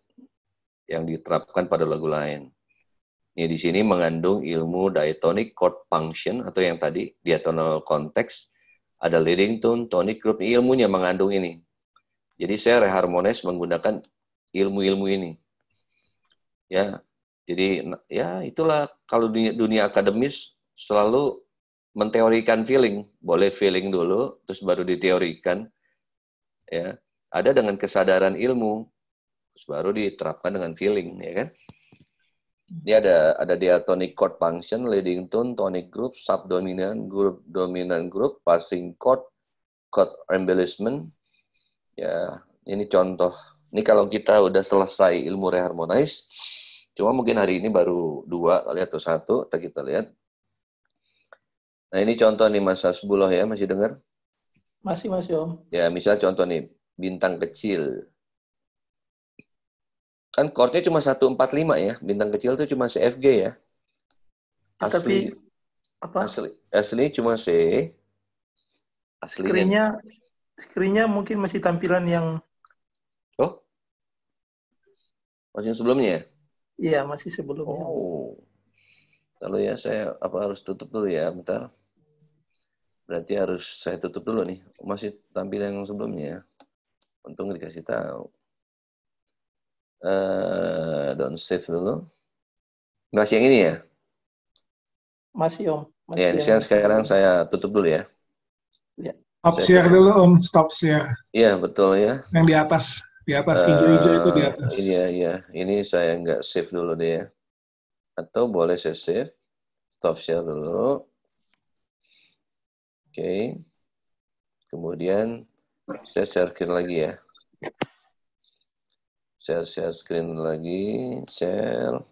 yang diterapkan pada lagu lain. Ini di sini mengandung ilmu diatonic chord function atau yang tadi diatonal context, ada leading tone, tonic group, ilmunya mengandung ini. Jadi saya reharmonize menggunakan ilmu-ilmu ini. Ya. Jadi ya itulah kalau dunia akademis selalu menteorikan feeling, boleh feeling dulu terus baru diteorikan. Ya. Ada dengan kesadaran ilmu terus baru diterapkan dengan feeling, ya kan? Ini ada diatonic chord function, leading tone, tonic group, subdominant group, dominant group, passing chord, chord embellishment. Ya, ini contoh. Ini kalau kita udah selesai ilmu reharmonize, cuma mungkin hari ini baru 2 kali atau 1, kita lihat. Nah, ini contoh nih Mas Hasbullah ya, masih dengar? Masih Om. Ya, misal contoh nih, bintang kecil. Kan chordnya cuma 145 ya. Bintang kecil itu cuma CFG ya. Asli, tapi apa? Asli cuma C. Aslinya. Screen-nya mungkin masih tampilan yang... Oh? Masih sebelumnya ya? Iya, masih sebelumnya. Oh. Lalu ya, saya harus tutup dulu ya, bentar. Berarti harus saya tutup dulu nih. Masih tampilan yang sebelumnya ya. Untung dikasih tahu. Don't save dulu. Masih yang ini ya? Masih Om. Masih ya, sekarang saya tutup dulu ya. Ya. Stop share dulu Om, stop share. Iya betul ya. Yang di atas hijau-hijau itu di atas. Iya. Ini saya nggak save dulu deh ya. Atau boleh saya save. Stop share dulu. Oke. Kemudian saya share screen lagi ya. Share screen lagi, share.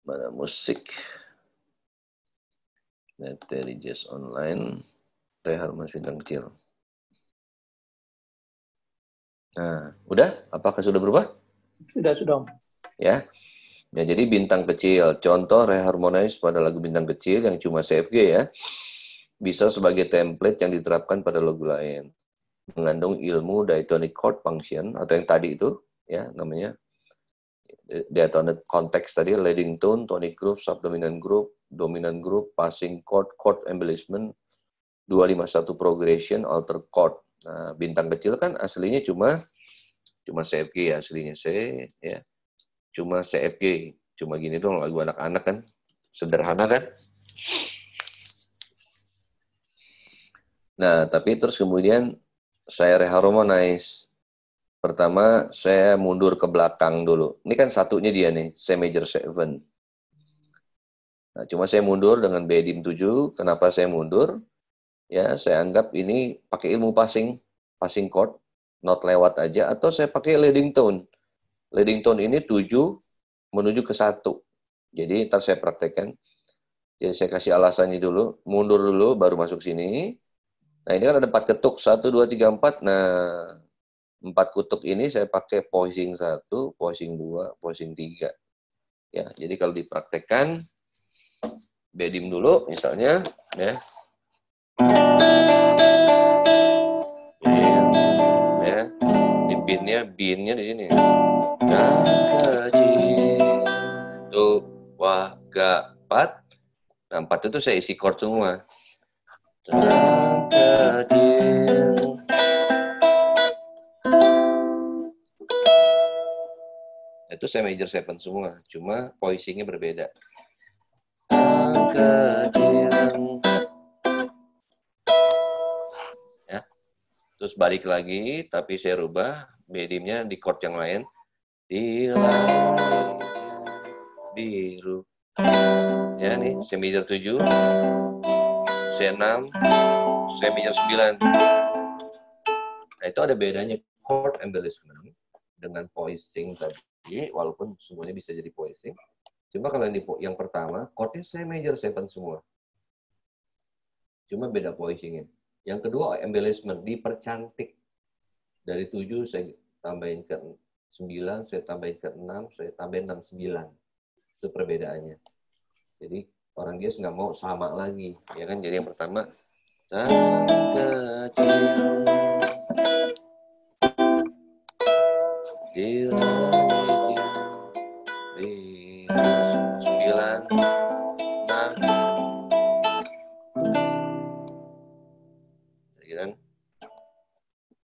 Mana musik? Materi jazz online, reharmonize bintang kecil. Nah, udah? Apakah sudah berubah? Sudah. Ya. Ya, jadi bintang kecil. Contoh reharmonize pada lagu bintang kecil yang cuma CFG ya. Bisa sebagai template yang diterapkan pada lagu lain. Mengandung ilmu diatonic chord function atau yang tadi itu ya namanya diatonic context tadi, leading tone, tonic group, subdominant group, dominant group, passing chord, chord embellishment, 251 progression, alter chord. Nah, bintang kecil kan aslinya cuma Cuma CFG ya, aslinya C, ya. Cuma CFG. Cuma gini dong lagu anak-anak kan. Sederhana kan? Nah, tapi terus kemudian saya reharmonize. Pertama, saya mundur ke belakang dulu. Ini kan satunya dia nih, C major 7. Nah, cuma saya mundur dengan B dim 7. Kenapa saya mundur? Ya, saya anggap ini pakai ilmu passing chord, not lewat aja, atau saya pakai leading tone. Leading tone ini 7 menuju ke 1. Jadi, ntar saya praktekkan. Jadi, saya kasih alasannya dulu. Mundur dulu, baru masuk sini. Nah, ini kan ada 4 ketuk. 1, 2, 3, 4. Nah, 4 ketuk ini saya pakai voicing 1, voicing 2, voicing 3. Ya, jadi kalau dipraktekkan, B dim dulu, misalnya. Ya. Ya, di binnya di sini. Tuh, wah, ga, 4. Nah, 4 itu saya isi chord semua. Itu saya major 7 semua, cuma voicingnya berbeda. Ya. Terus balik lagi, tapi saya rubah B dim-nya di chord yang lain. Di langit biru. Ya nih, C major 7, C6, C major 9. Nah, itu ada bedanya chord embellishment dengan voicing tadi, walaupun semuanya bisa jadi voicing. Cuma kalau yang pertama, chordnya C major 7 semua. Cuma beda voicingnya. Yang kedua, embellishment, dipercantik. Dari 7 saya tambahin ke 9, saya tambahin ke 6, saya tambahin 6, 9. Itu perbedaannya. Jadi orang Gias nggak mau sama lagi, ya kan? Jadi yang pertama, di langit di 9, 6, kan?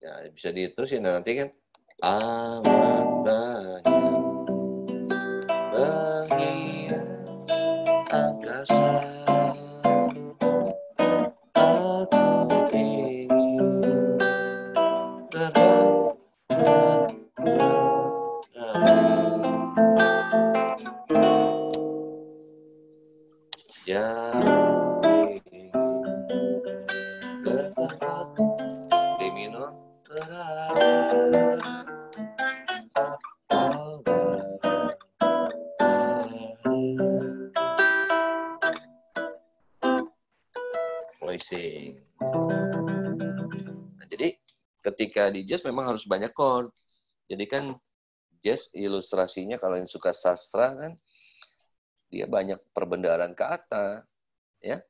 Ya bisa diterusin nanti kan. Amat banyak menghias angkasa, aku ingin terbang jauh ke tempat D minor voicing. Nah, jadi ketika di jazz memang harus banyak chord. Jadi kan jazz ilustrasinya kalau yang suka sastra kan dia banyak perbendaharaan kata, ya.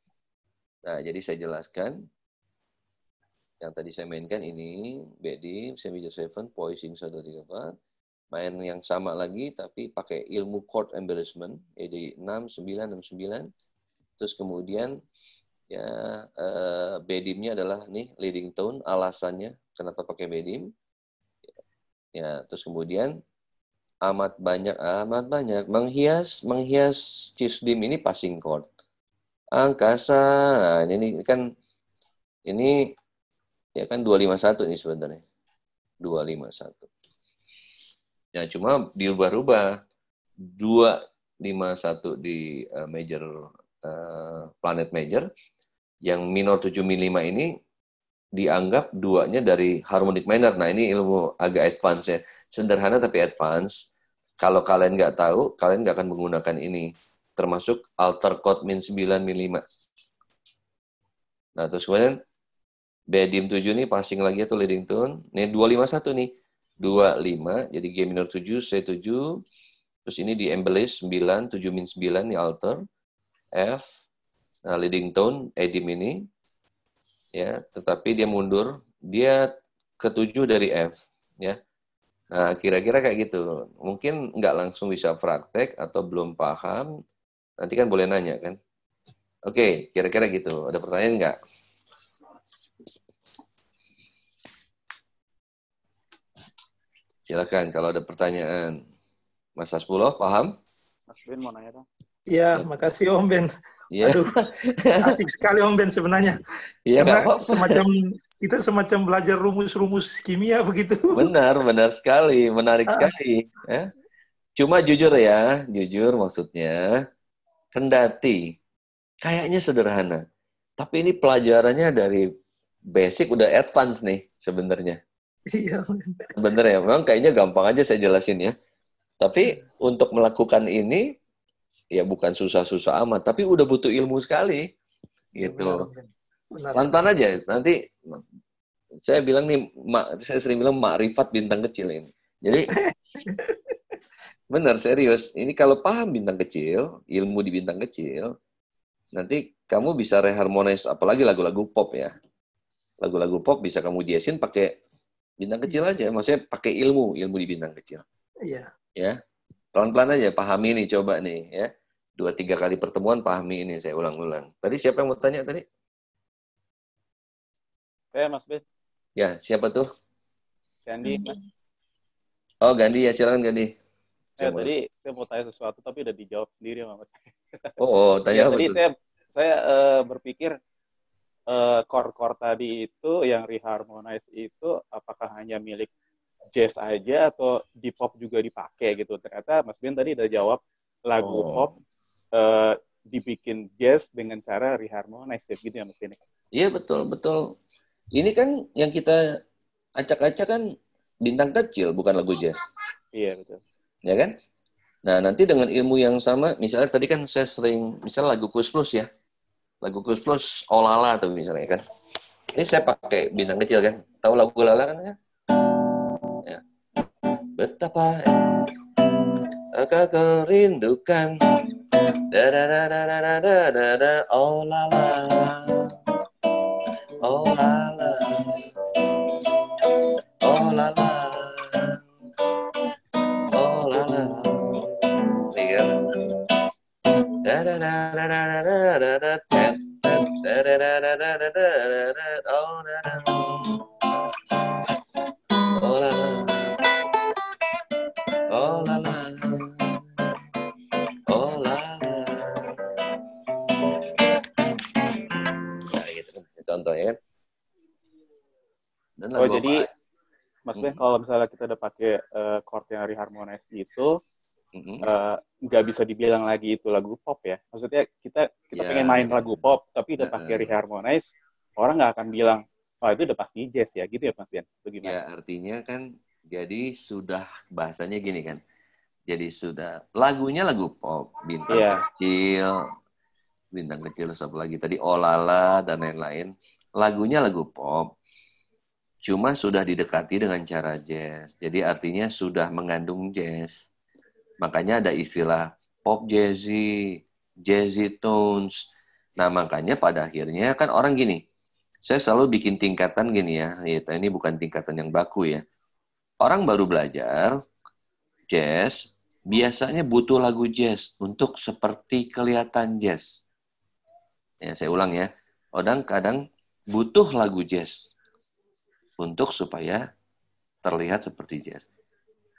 Nah, jadi saya jelaskan yang tadi saya mainkan ini B dim, C major 7, voicing 1, 2, 3, 4. Main yang sama lagi tapi pakai ilmu chord embellishment, jadi 6, 9, 6, 9. Terus kemudian ya B dim-nya adalah nih leading tone, alasannya kenapa pakai B dim. Ya, terus kemudian amat banyak menghias cis dim ini passing chord. Angkasa. Nah, ini kan ini ya kan 251 nih sebenarnya. 251. Ya, cuma diubah-ubah. 251 di major planet major, yang minor 7/5 ini dianggap duanya dari harmonic minor. Nah, ini ilmu agak advance ya. Sederhana tapi advance. Kalau kalian nggak tahu, kalian nggak akan menggunakan ini. Termasuk alter chord min 9/5. Nah, terus kemudian B dim 7 nih passing lagi atau leading tone. Ini 251 nih. 25, jadi G minor 7, C7. Terus ini di embellish 9, 7/9 nih alter. F. Nah, leading tone, E dim ini. Ya, tetapi dia mundur, dia ke-7 dari F, ya. Nah, kira-kira kayak gitu. Mungkin nggak langsung bisa praktek atau belum paham, nanti kan boleh nanya kan. Oke, kira-kira gitu. Ada pertanyaan nggak? Silakan kalau ada pertanyaan. Mas Hasbuloh, paham? Mas Ben mau nanya dong. Iya, makasih Om Ben. Iya. Aduh, asik sekali Om Ben sebenarnya. Iya, nggak Karena apa-apa. kita semacam belajar rumus-rumus kimia begitu. Benar sekali, menarik sekali. Ya. Cuma jujur ya, jujur maksudnya, kendati kayaknya sederhana, tapi ini pelajarannya dari basic udah advance nih sebenarnya. Iya. Bener ya, memang kayaknya gampang aja saya jelasin ya. Tapi untuk melakukan ini, ya bukan susah-susah amat, tapi udah butuh ilmu sekali. Gitu. Pelan-pelan aja, nanti saya bilang nih, saya sering bilang makrifat bintang kecil ini. Jadi, benar, serius. Ini kalau paham bintang kecil, ilmu di bintang kecil, nanti kamu bisa reharmonize, apalagi lagu-lagu pop ya. Lagu-lagu pop bisa kamu jazz-in pakai bintang kecil aja. Maksudnya pakai ilmu di bintang kecil. Iya. Ya, pelan-pelan aja, pahami nih, coba nih ya. 2-3 kali pertemuan pahami ini, saya ulang-ulang. Tadi siapa yang mau tanya tadi? Mas Ben. Ya, siapa tuh? Gandhi, Mas. Oh, Gandhi ya, silakan Gandhi. Tadi saya mau tanya sesuatu tapi udah dijawab sendiri sama Mas. Tanya apa tadi tuh? saya berpikir chord-chord tadi itu yang reharmonize itu apakah hanya milik jazz aja atau di pop juga dipakai gitu. Ternyata Mas Ben tadi udah jawab lagu pop dibikin jazz dengan cara reharmonize gitu ya Mas Ben. Iya, betul. Ini kan yang kita acak-acak kan bintang kecil, bukan lagu jazz. Iya, betul. Ya kan? Nah, nanti dengan ilmu yang sama, misalnya tadi kan saya sering, misalnya lagu Kus Plus ya. Lagu Kus Plus, Olala tuh misalnya kan. Ini saya pakai bintang kecil kan. Tahu lagu Olala kan? Ya. Betapa aku rindukan. Olala. Olala. Olala. Contohnya kan. Jadi Mas Ben, kalau misalnya kita udah pakai chord yang reharmonize itu, nggak bisa dibilang lagi itu lagu pop ya. Maksudnya kita pengen main lagu pop, tapi udah pakai reharmonize, orang nggak akan bilang, itu udah pasti jazz ya, gitu ya Mas Ben? Bagaimana? Ya, artinya kan, jadi sudah bahasanya gini kan, jadi sudah lagunya lagu pop, bintang kecil, apa lagi tadi, Olala dan lain-lain, lagunya lagu pop. Cuma sudah didekati dengan cara jazz. Jadi artinya sudah mengandung jazz. Makanya ada istilah pop jazzy, jazzy tones. Nah, makanya pada akhirnya kan orang gini. Saya selalu bikin tingkatan gini ya. Ini bukan tingkatan yang baku ya. Orang baru belajar jazz, biasanya butuh lagu jazz untuk seperti kelihatan jazz. Ya, saya ulang ya. Kadang butuh lagu jazz untuk supaya terlihat seperti jazz.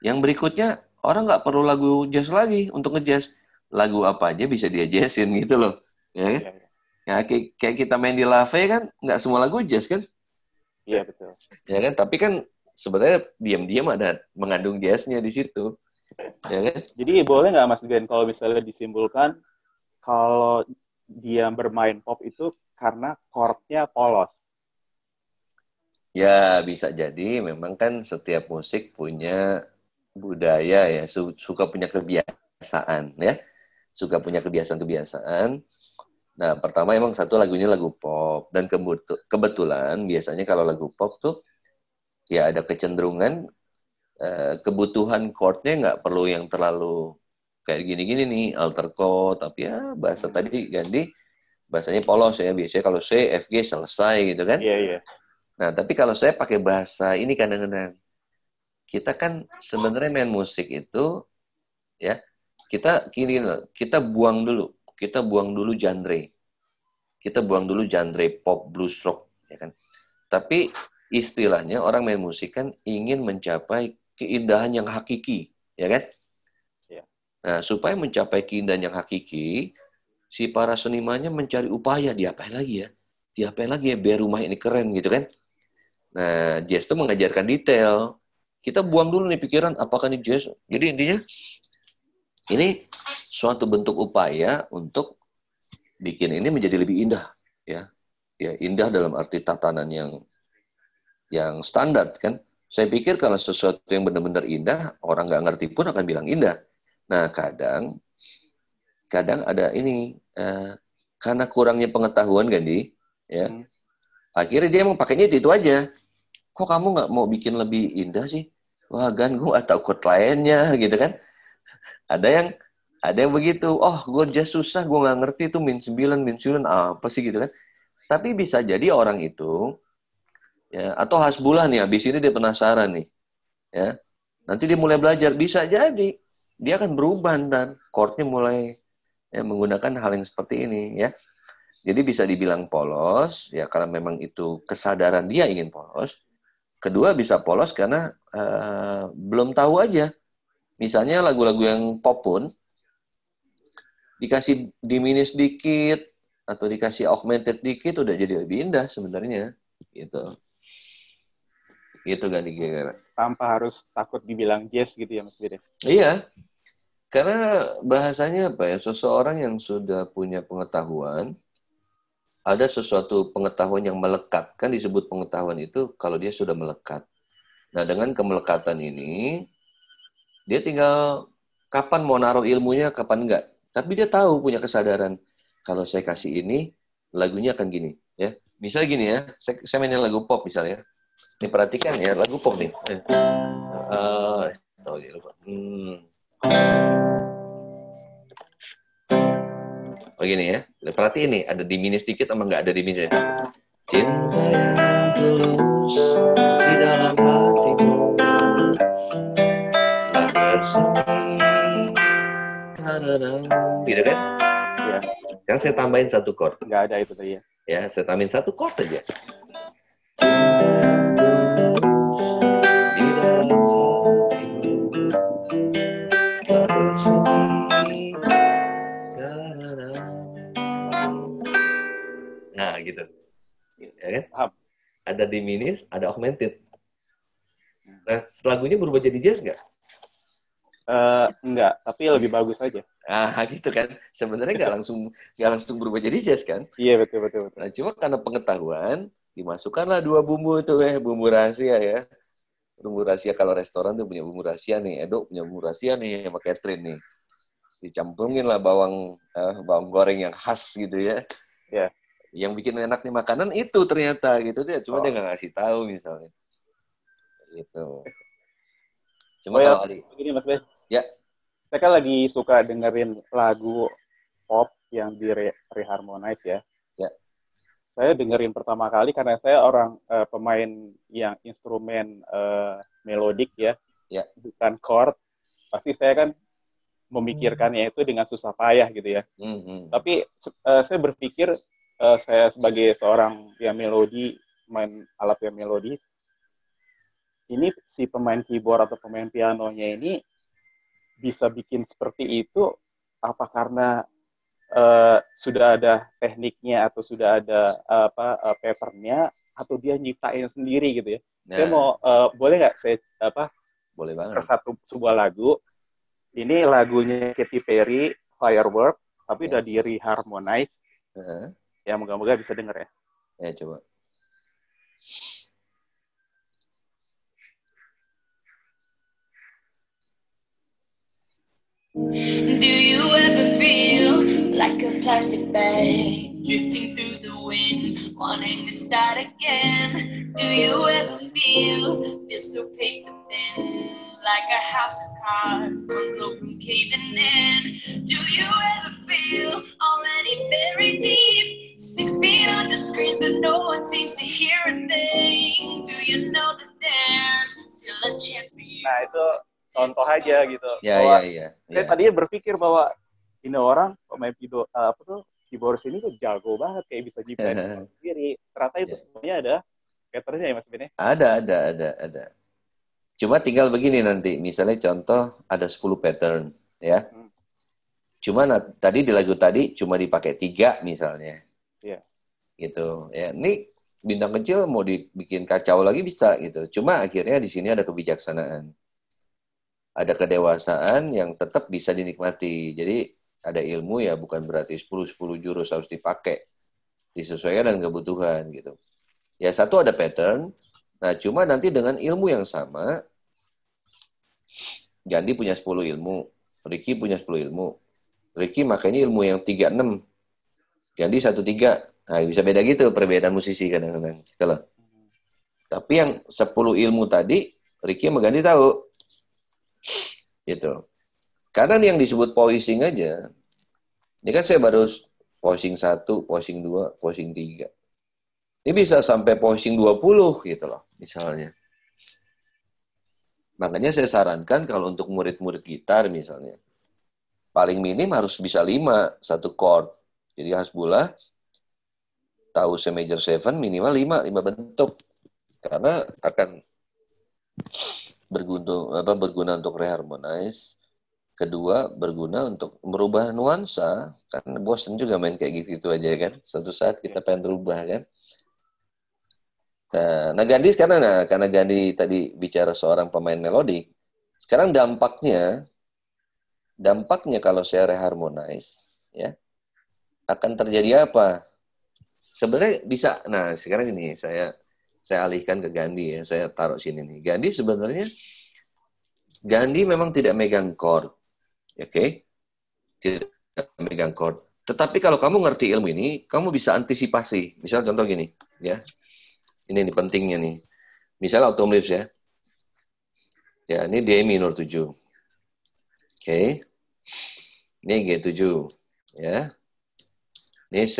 Yang berikutnya, orang nggak perlu lagu jazz lagi untuk ngejazz. Lagu apa aja bisa dia jazzin gitu loh. Ya, ya kayak kita main di Lave kan, nggak semua lagu jazz kan? Iya, betul. Ya kan, tapi kan sebenarnya diam-diam ada mengandung jazznya di situ. Ya kan? Jadi boleh nggak Mas Ben kalau misalnya disimpulkan kalau dia bermain pop itu karena chordnya polos? Ya, bisa jadi. Memang kan setiap musik punya budaya ya, suka punya kebiasaan ya. Suka punya kebiasaan-kebiasaan. Nah, pertama emang satu lagunya lagu pop. Dan kebetulan biasanya kalau lagu pop tuh ya ada kecenderungan kebutuhan chordnya nggak perlu yang terlalu kayak gini-gini nih, alter chord. Tapi ya bahasa tadi Gandhi, bahasanya polos ya. Biasanya kalau C, F, G selesai gitu kan. Iya. Nah, tapi kalau saya pakai bahasa ini kadang-kadang, kita kan sebenarnya main musik itu, ya, kita buang dulu genre. Kita buang dulu genre pop, blues, rock, ya kan. Tapi istilahnya orang main musik kan ingin mencapai keindahan yang hakiki, ya kan? Ya. Nah, supaya mencapai keindahan yang hakiki, si para senimannya mencari upaya, diapain lagi ya, biar rumah ini keren gitu kan? Nah, jazz itu mengajarkan detail. Kita buang dulu nih pikiran, apakah ini jazz? Jadi intinya, ini suatu bentuk upaya untuk bikin ini menjadi lebih indah, ya. Ya, indah dalam arti tatanan yang standar kan. Saya pikir kalau sesuatu yang benar-benar indah, orang nggak ngerti pun akan bilang indah. Nah, kadang ada ini karena kurangnya pengetahuan kan ya. Akhirnya dia emang pakainya itu aja. Kok kamu nggak mau bikin lebih indah sih? Wah, Gan, gue nggak tahu chord lainnya gitu kan. Ada yang begitu. Oh, gue jazz susah, gue nggak ngerti itu min 9 apa sih gitu kan. Tapi bisa jadi orang itu, ya, atau hasbulah nih, habis ini dia penasaran nih, ya. Nanti dia mulai belajar, bisa jadi dia akan berubah ntar, chordnya mulai menggunakan hal yang seperti ini, ya. Jadi bisa dibilang polos, ya karena memang itu kesadaran dia ingin polos. Kedua bisa polos karena belum tahu aja. Misalnya lagu-lagu yang pop pun dikasih diminish dikit atau dikasih augmented dikit udah jadi lebih indah sebenarnya, gitu. Gitu kan kira-kira. Tanpa harus takut dibilang jazz gitu ya Mas Bede. Iya. Karena bahasanya apa ya? Seseorang yang sudah punya pengetahuan, ada sesuatu pengetahuan yang melekat. Kan disebut pengetahuan itu kalau dia sudah melekat. Nah, dengan kemelekatan ini, dia tinggal kapan mau naruh ilmunya, kapan enggak. Tapi dia tahu, punya kesadaran. Kalau saya kasih ini, lagunya akan gini. Ya. Misalnya gini ya, saya mainin lagu pop misalnya. Ini perhatikan ya, lagu pop nih. Begini ya, perhatiin nih, ada diminish dikit sama nggak ada diminish. Cinta yang tulus di dalam hatimu, tak bersemi, gitu kan? Ya. Sekarang saya tambahin satu chord. Nggak ada itu tadi ya. Ya, saya tambahin satu chord aja. Nah, gitu. Ya kan? Ada diminish, ada augmented. Nah, lagunya berubah jadi jazz nggak? Enggak, tapi lebih bagus aja. Ah, gitu kan. Sebenarnya nggak langsung berubah jadi jazz kan? Iya, betul. Nah, cuma karena pengetahuan, dimasukkanlah 2 bumbu itu bumbu rahasia ya. Bumbu rahasia kalau restoran tuh punya bumbu rahasia nih. Edo punya bumbu rahasia nih sama Catherine nih. Dicampurin lah bawang goreng yang khas gitu ya. Ya. Yang bikin enak nih makanan itu ternyata gitu dia. Cuma dia nggak ngasih tahu misalnya. Gitu. Cuma kalau begini Mas Ben. Ya. Saya kan lagi suka dengerin lagu pop yang di reharmonize ya. Ya. Saya dengerin pertama kali karena saya orang pemain yang instrumen melodik ya. Ya. Bukan chord. Pasti saya kan memikirkannya itu dengan susah payah gitu ya. Tapi saya berpikir saya sebagai seorang yang melodi, main alat yang melodi, ini si pemain keyboard atau pemain pianonya ini bisa bikin seperti itu apa karena sudah ada tekniknya atau sudah ada patternnya atau dia nyiptain sendiri gitu ya. Nah. Saya mau boleh nggak saya boleh banget. Sebuah lagu. Ini lagunya Katy Perry, Firework, tapi udah di reharmonize. Ya moga-moga bisa denger ya. Ya coba. Do you ever feel like a plastic bag drifting through the wind, wanting to start again? Do you ever feel so paper thin, like a house of cards, one blow from caving in? Do you ever feel already buried deep, 6 feet under screens but no one seems to hear a thing? Do you know that there's still a chance for you? Nah itu contoh aja gitu. Iya. Saya tadinya berpikir bahwa ini orang pemain keyboard ini tuh jago banget kayak bisa nyiptain sendiri. Ternyata itu sebenarnya ada patternnya ya Mas Ben. Ada. Cuma tinggal begini nanti, misalnya contoh ada 10 pattern, ya. Cuma tadi di lagu tadi cuma dipakai 3 misalnya. Iya. Gitu, ya. Ini bintang kecil mau dibikin kacau lagi bisa gitu. Cuma akhirnya di sini ada kebijaksanaan. Ada kedewasaan yang tetap bisa dinikmati. Jadi ada ilmu ya bukan berarti 10 jurus harus dipakai. Disesuaikan dengan kebutuhan gitu. Ya satu ada pattern. Nah, cuma nanti dengan ilmu yang sama, Gandhi punya 10 ilmu, Ricky punya 10 ilmu. Ricky makanya ilmu yang 36, Gandhi 13. Nah, bisa beda gitu perbedaan musisi kadang-kadang. Gitu loh. Tapi yang 10 ilmu tadi, Ricky sama Gandhi tahu. Gitu. Karena yang disebut voicing aja, ini kan saya baru voicing 1, voicing 2, voicing 3. Ini bisa sampai voicing 20 gitu loh, misalnya. Makanya saya sarankan kalau untuk murid-murid gitar misalnya, paling minim harus bisa 5, satu chord. Jadi Hasbullah, tahu C major 7 minimal 5 bentuk. Karena akan berguna untuk reharmonize. Kedua, berguna untuk merubah nuansa. Karena bosan juga main kayak gitu aja kan. Suatu saat kita pengen rubah kan. Nah Gandhi sekarang, karena Gandhi tadi bicara seorang pemain melodik, sekarang dampaknya kalau saya reharmonize, ya, akan terjadi apa? Sebenarnya bisa, nah sekarang ini saya alihkan ke Gandhi ya, saya taruh sini nih. Gandhi memang tidak megang chord, oke? Tidak megang chord. Tetapi kalau kamu ngerti ilmu ini, kamu bisa antisipasi. Misal contoh gini, ya. Ini nih pentingnya nih. Misal autumn leaves ya. Ya, ini D minor 7. Oke. Ini G7. Ya. Ini C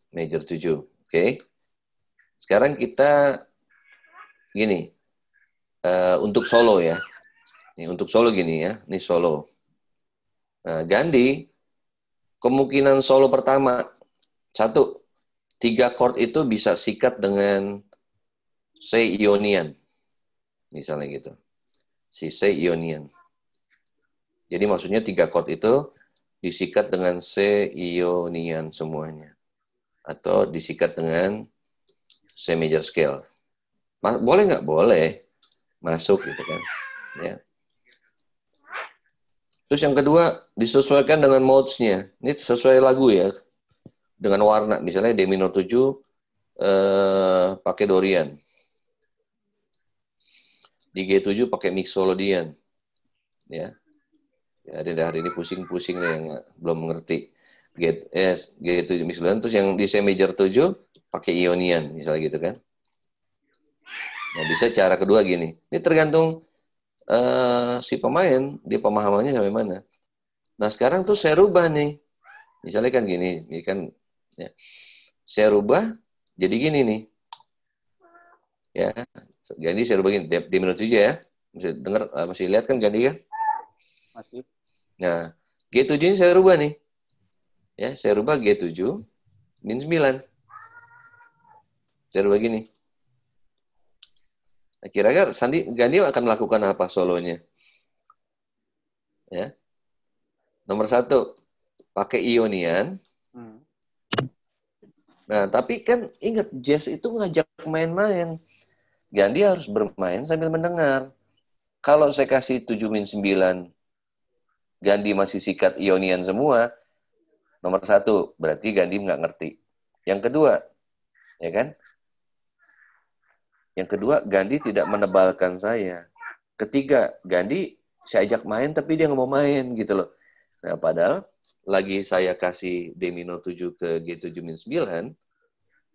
major 7. Oke. Sekarang kita gini. Untuk solo ya. Ini untuk solo gini ya. Ini solo. Nah, Gandhi kemungkinan solo pertama 1, 3 chord itu bisa sikat dengan C Ionian. Misalnya gitu. Si C Ionian. Jadi maksudnya 3 chord itu disikat dengan C Ionian semuanya. Atau disikat dengan C major scale. Boleh nggak? Boleh. Masuk gitu kan. Ya. Terus yang kedua, disesuaikan dengan modes-nya. Ini sesuai lagu ya. Dengan warna. Misalnya D minor 7 pakai Dorian. Di G7 pakai Mixolydian. Ya. Hari ini pusing-pusing nih yang belum mengerti. G7 Mixolydian. Terus yang di C major 7 pakai Ionian. Misalnya gitu kan. Nah, bisa cara kedua gini. Ini tergantung si pemain, dia pemahamannya sampai mana. Nah, sekarang tuh saya rubah nih. Misalnya kan gini. Ini kan ya. Saya rubah jadi gini nih. Ya. Gandhi saya rubah gini. D minor 7 ya. Masih dengar, masih lihat kan Gandhi kan? Masih. Nah, G7 ini saya rubah nih. Ya, saya rubah G7 min 9. Saya rubah gini. Nah, kira-kira Gandhi akan melakukan apa solonya? Ya. Nomor 1, pakai Ionian. Nah, tapi kan ingat, jazz itu ngajak main-main. Gandhi harus bermain sambil mendengar. Kalau saya kasih 7 min 9, Gandhi masih sikat Ionian semua, nomor 1, berarti Gandhi nggak ngerti. Yang kedua, ya kan? Yang kedua, Gandhi tidak menebalkan saya. Ketiga, Gandhi saya ajak main tapi dia nggak mau main gitu loh. Nah, padahal lagi saya kasih D minor 7 ke G7 min 9,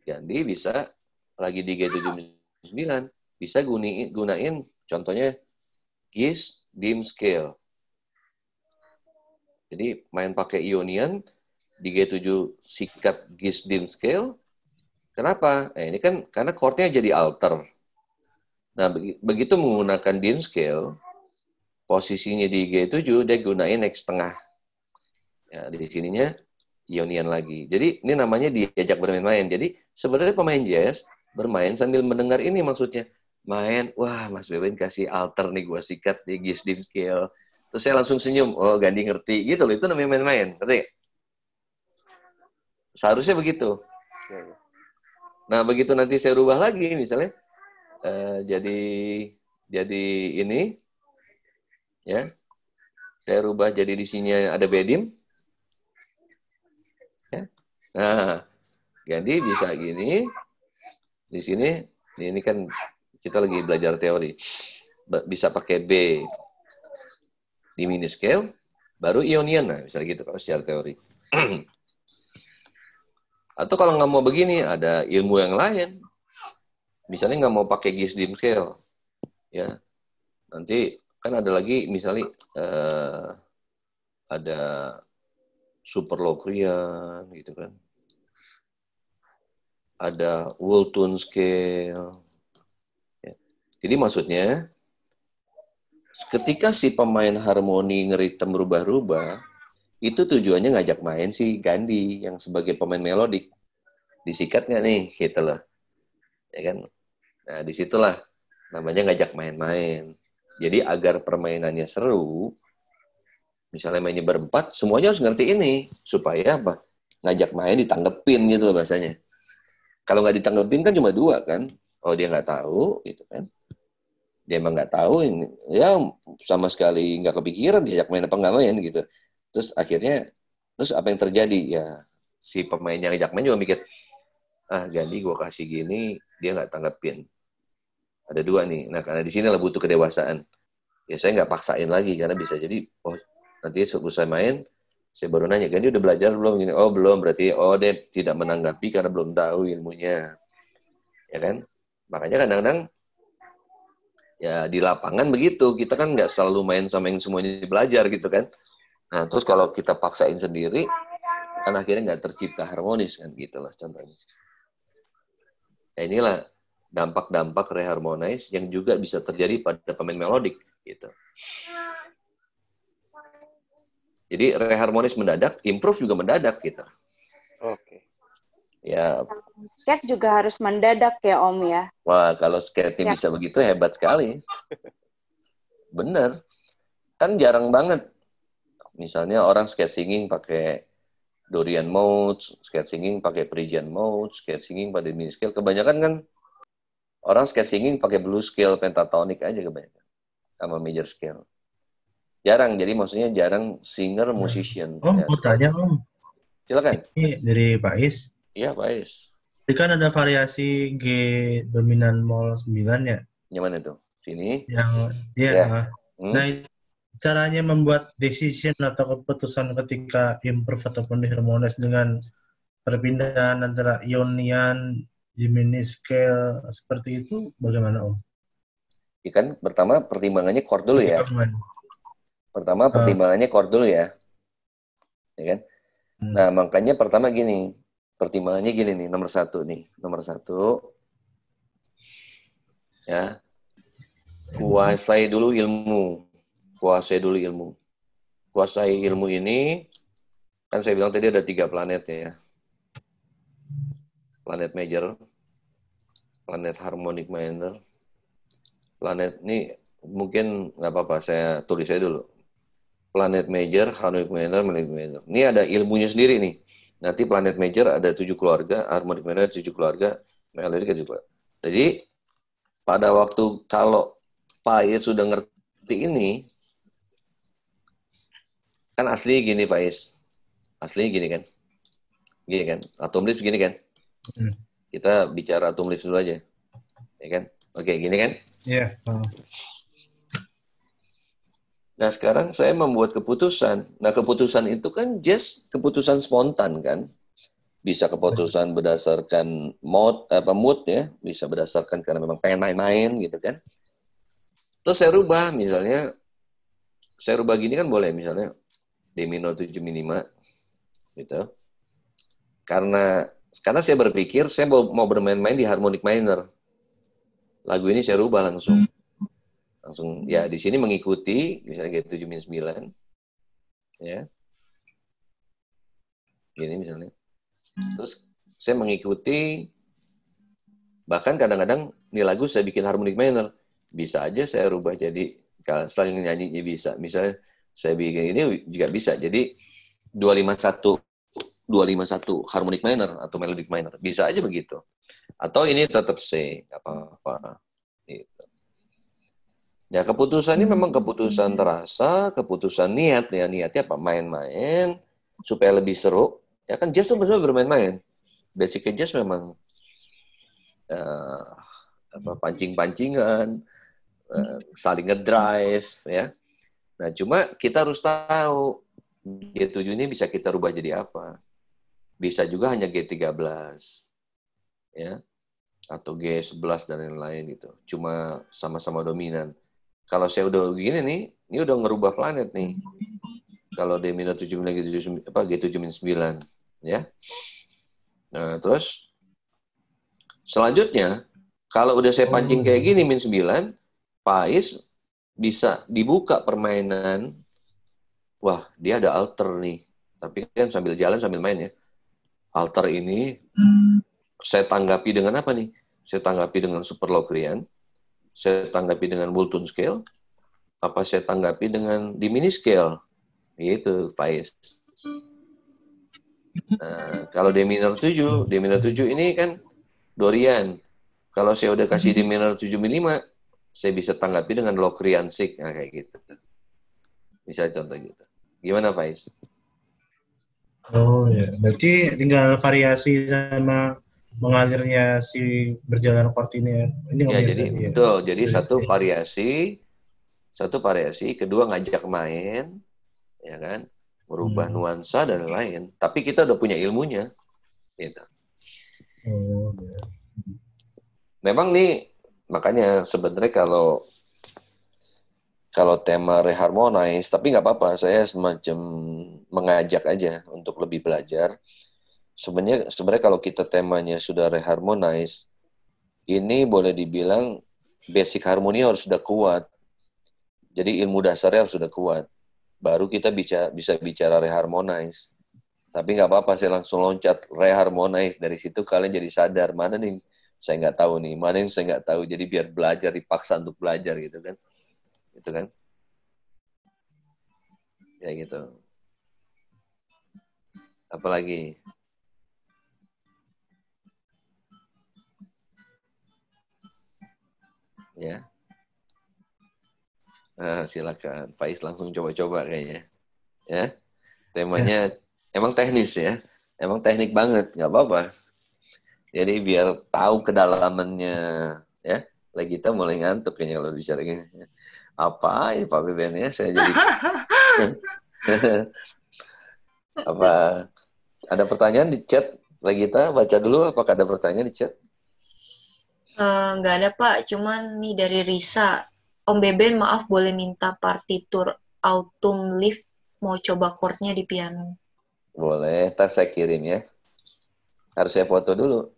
Gandhi bisa lagi di G7 min 9, bisa gunain contohnya Gis dim scale. Jadi main pakai Ionian di G7 sikat Gis dim scale. Kenapa? Ini kan karena chordnya jadi alter. Nah, begitu menggunakan dim scale, posisinya di G7 dia gunain X tengah. Ya, di sininya Ionian lagi. Jadi ini namanya diajak bermain-main. Jadi sebenarnya pemain jazz bermain sambil mendengar ini maksudnya. main, wah Mas Beben kasih alter nih, gue sikat di Gis dim scale. Terus saya langsung senyum, oh Gandhi ngerti, gitu loh, itu namanya main-main, ngerti? Seharusnya begitu. Nah begitu nanti saya rubah lagi, misalnya jadi ini, ya, saya rubah jadi di sini ada bedim, ya. Nah Gandhi bisa gini, di sini, ini kan kita lagi belajar teori, bisa pakai B di mini scale, baru Ionian, nah misalnya gitu kalau secara teori. Atau kalau nggak mau begini, ada ilmu yang lain. Misalnya nggak mau pakai Gis dim scale, ya. Nanti kan ada lagi, misalnya ada super Locrian, gitu kan. Ada world tone scale. Ya. Jadi maksudnya, ketika si pemain harmoni ngeritem berubah-ubah, itu tujuannya ngajak main si Gandhi yang sebagai pemain melodik. Disikat nggak nih, gitu loh. Ya kan? Nah, disitulah namanya ngajak main-main. Jadi agar permainannya seru, misalnya mainnya berempat, semuanya harus ngerti ini. Supaya apa? Ngajak main ditanggepin gitu loh bahasanya. Kalau nggak ditanggepin kan cuma dua kan. Oh dia nggak tahu, gitu kan. Dia emang nggak tahu, ya sama sekali nggak kepikiran diajak main apa nggak main gitu. Terus akhirnya, terus apa yang terjadi? Ya si pemain yang ngajak main juga mikir, ah Gandhi gue kasih gini, dia nggak tanggepin. Ada dua nih. Nah karena di sini lah butuh kedewasaan. Ya saya nggak paksain lagi karena bisa jadi, oh nanti selesai main, saya baru nanya, Gandhi udah belajar belum? Gini, oh belum, berarti oh dia tidak menanggapi karena belum tahu ilmunya, ya kan? Makanya kadang-kadang ya di lapangan begitu, kita kan nggak selalu main sama yang semuanya belajar gitu kan. Nah terus kalau kita paksain sendiri, kan akhirnya nggak tercipta harmonis kan gitu lah contohnya. Ya inilah dampak-dampak reharmonize yang juga bisa terjadi pada pemain melodik gitu. Jadi reharmonis mendadak, improve juga mendadak gitu. Oke. Ya. Skate juga harus mendadak ya Om ya. Wah kalau skate-nya bisa begitu hebat sekali. Bener. Kan jarang banget. Misalnya orang skate singing pakai Dorian modes, skate singing pakai Phrygian modes, skate singing pada mini scale. Kebanyakan kan orang skate singing pakai blue scale, pentatonic aja kebanyakan. Sama major scale. Jarang, jadi maksudnya jarang singer, musician. Om, ya. mau tanya Om. Silakan. Ini dari Pak Is. Iya Pak Is. Ini kan ada variasi G dominan mol 9 ya? Yang mana tuh? Sini? Yang, ya. Nah, caranya membuat decision atau keputusan ketika improve ataupun harmonize dengan perpindahan antara Ionian, Gemini scale, seperti itu bagaimana Om? Ya kan pertama pertimbangannya chord dulu ya. Pertama pertimbangannya chord dulu ya. Ya kan? Nah makanya pertama gini. Pertimbangannya gini nih, nomor satu. Ya. Kuasai dulu ilmu. Kuasai ilmu ini, kan saya bilang tadi ada 3 planet ya. Planet major, planet harmonic minor, planet ini mungkin nggak apa-apa, saya tulis aja dulu. Planet major, harmonic minor, melodic minor. Ini ada ilmunya sendiri nih. Nanti planet major ada 7 keluarga, harmonic minor 7 keluarga, melodic 7 keluarga. Jadi pada waktu kalau Pak Is sudah ngerti ini, kan asli gini Pak Is. Asli gini kan? Gini kan? Atom leaves gini kan? Kita bicara atom leaves dulu aja. Ya kan? Oke, gini kan? Iya. Nah, sekarang saya membuat keputusan. Nah, keputusan itu kan just keputusan spontan kan? Bisa keputusan berdasarkan mood ya, bisa berdasarkan karena memang pengen main-main gitu kan. Terus saya rubah, misalnya saya rubah gini kan boleh, misalnya D minor 7 minima gitu. Karena saya berpikir saya mau bermain-main di harmonic minor. Lagu ini saya rubah langsung ya di sini mengikuti misalnya G7 min 9 ya. Gini misalnya. Terus saya mengikuti, bahkan kadang-kadang ini lagu saya bikin harmonic minor. Bisa aja saya rubah jadi, kalau selain nyanyinya bisa. Misalnya saya bikin ini juga bisa. Jadi 251 harmonic minor atau melodic minor. Bisa aja begitu. Atau ini tetap C, nggak apa-apa. Gitu. Ya, keputusan ini memang keputusan terasa, keputusan niat. Ya, niatnya apa? Main-main supaya lebih seru. Ya kan jazz tuh sebenarnya bermain-main. Basicnya jazz memang pancing-pancingan, saling ngedrive, ya. Nah, cuma kita harus tahu G7 ini bisa kita rubah jadi apa. Bisa juga hanya G13, ya, atau G11 dan lain-lain gitu. Cuma sama-sama dominan. Kalau saya udah begini nih, ini udah ngerubah planet nih. Kalau D minor 7 G7 min 9, ya. Nah, terus selanjutnya, kalau udah saya pancing kayak gini min 9, Faiz bisa dibuka permainan. Wah, dia ada alter nih. Tapi kan sambil jalan sambil main ya. Alter ini saya tanggapi dengan apa nih? Saya tanggapi dengan super Locrian. Saya tanggapi dengan Multune scale. Apa saya tanggapi dengan dimini scale? Gitu, Faiz. Nah, kalau D minor 7 ini kan Dorian. Kalau saya udah kasih D minor 7 min 5, saya bisa tanggapi dengan Locrian 6. Nah, kayak gitu. Bisa contoh gitu. Gimana, Faiz? Oh ya, berarti tinggal variasi sama mengalirnya si berjalan chord ini ya. Ini ya, jadi ya. betul. Jadi satu variasi, kedua ngajak main, ya kan, merubah nuansa dan lain. Tapi kita udah punya ilmunya, gitu. Oh, ya. Memang nih, makanya sebenarnya kalau tema reharmonize, tapi nggak apa-apa, saya semacam mengajak aja untuk lebih belajar. Sebenarnya kalau kita temanya sudah reharmonize, ini boleh dibilang basic harmoni harus sudah kuat. Jadi ilmu dasarnya harus sudah kuat. Baru kita bisa bicara reharmonize. Tapi nggak apa-apa, saya langsung loncat reharmonize. Dari situ kalian jadi sadar, mana nih saya nggak tahu nih, mana yang saya nggak tahu. Jadi biar belajar, dipaksa untuk belajar gitu kan. Gitu kan. Ya gitu. Apalagi? Ya. Nah, silakan. Faiz langsung coba-coba kayaknya. Ya. Temanya emang teknis ya. Emang teknik banget, nggak apa-apa. Jadi biar tahu kedalamannya, ya. Lagi kita mulai ngantuk kayaknya kalau bicara gini. Apa ini Pak Beben ya? Saya jadi apa? Ada pertanyaan di chat? Lagi kita baca dulu. Apakah ada pertanyaan di chat? Nggak ada Pak, cuman nih dari Risa. Om Beben, maaf boleh minta partitur Autumn Leaf, mau coba chordnya di piano. Boleh, ntar saya kirim ya. Harus saya foto dulu.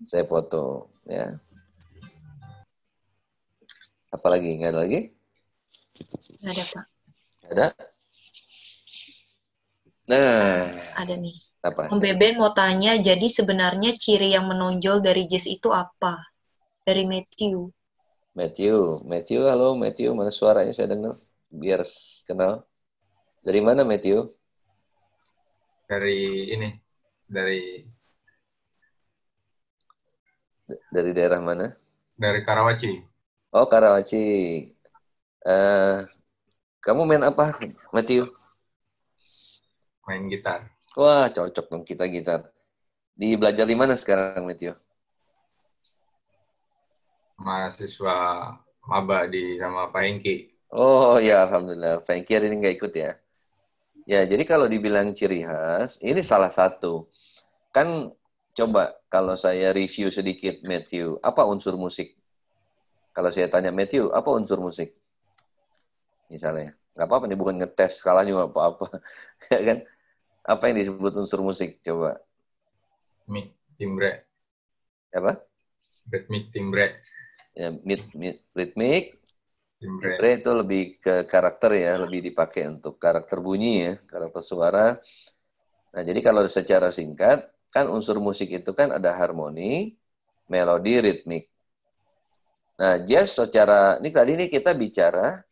Saya foto, ya. Apalagi? Nggak ada lagi? Nggak ada Pak. Ada? Nah. Ada nih. Apa? Om Beben mau tanya, jadi sebenarnya ciri yang menonjol dari jazz itu apa? Dari Matthew. Matthew, halo Matthew, mana suaranya saya dengar? Biar kenal. Dari mana Matthew? Dari ini, dari daerah mana? Dari Karawaci. Oh, Karawaci. Kamu main apa, Matthew? Main gitar. Wah, cocok dong kita gitar. Belajar di mana sekarang, Matthew? Mahasiswa maba sama Pak Hengki. Oh ya, alhamdulillah. Pak Hengki hari ini nggak ikut ya? Ya, jadi kalau dibilang ciri khas, ini salah satu. Kan coba kalau saya review sedikit Matthew, apa unsur musik? Kalau saya tanya Matthew, apa unsur musik? Misalnya, nggak apa-apa nih, bukan ngetes skalanya apa-apa, ya kan? Apa yang disebut unsur musik? Coba. Timbre. Apa? Ritmik, timbre. Ya, ritmik. Timbre itu lebih ke karakter ya, lebih dipakai untuk karakter bunyi ya, karakter suara. Nah, jadi kalau secara singkat, kan unsur musik itu kan ada harmoni, melodi, ritmik. Nah, jazz secara ini tadi ini kita bicara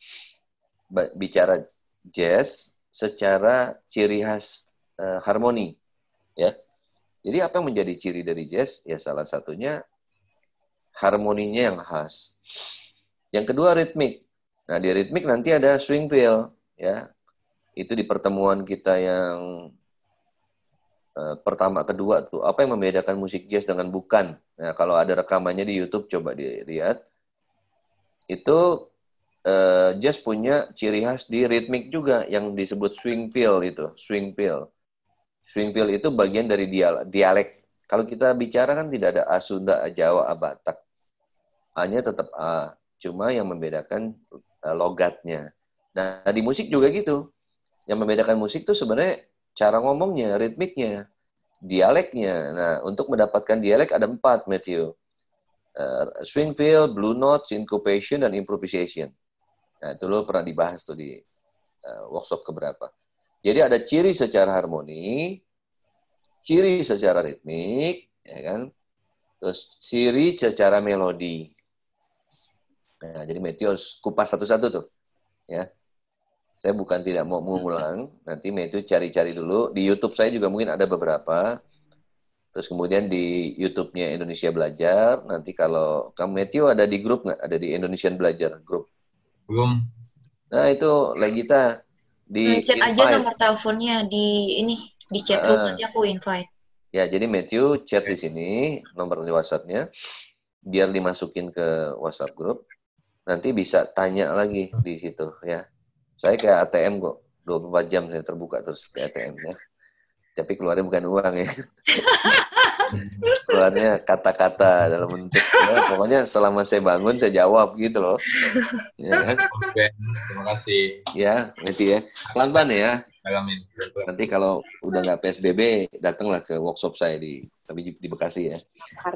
jazz secara ciri khas harmoni, ya. Jadi apa yang menjadi ciri dari jazz? Ya salah satunya harmoninya yang khas. Yang kedua ritmik. Nah, di ritmik nanti ada swing feel, ya. Itu di pertemuan kita yang pertama kedua tuh, apa yang membedakan musik jazz dengan bukan? Nah, kalau ada rekamannya di YouTube coba dilihat. Itu jazz punya ciri khas di ritmik juga yang disebut swing feel itu, swing feel. Swing feel itu bagian dari dialek. Kalau kita bicara kan tidak ada A Sunda, A Jawa, A Batak. A-nya tetap A, cuma yang membedakan logatnya. Nah, di musik juga gitu. Yang membedakan musik itu sebenarnya cara ngomongnya, ritmiknya, dialeknya. Nah, untuk mendapatkan dialek ada 4, Matthew. Swing feel, blue note, syncopation, dan improvisation. Nah, itu lo pernah dibahas tuh di workshop keberapa. Jadi ada ciri secara harmoni, ciri secara ritmik, ya kan? Terus ciri secara melodi. Nah, jadi Matthew harus kupas satu-satu tuh, ya. Saya bukan tidak mau mengulang, nanti Matthew cari-cari dulu. Di YouTube saya juga mungkin ada beberapa. Terus kemudian di YouTube-nya Indonesia Belajar. Nanti kalau kamu Matthew ada di grup nggak? Ada di Indonesian Belajar grup? Belum. Nah itu Legita di chat aja nomor teleponnya di chat room nanti aku invite. Ya jadi Matthew chat di sini nomor WhatsApp-nya biar dimasukin ke WhatsApp grup. Nanti bisa tanya lagi di situ ya. Saya kayak ATM kok 24 jam saya terbuka terus ke ATM ya. Tapi keluarnya bukan uang ya. Keluarnya kata-kata dalam bentuk ya, pokoknya selama saya bangun saya jawab gitu loh. Ya kan? Terima kasih. Ya, nanti ya. Pelan-pelan ya. Alamin. Nanti kalau udah nggak PSBB, datanglah ke workshop saya di Bekasi ya.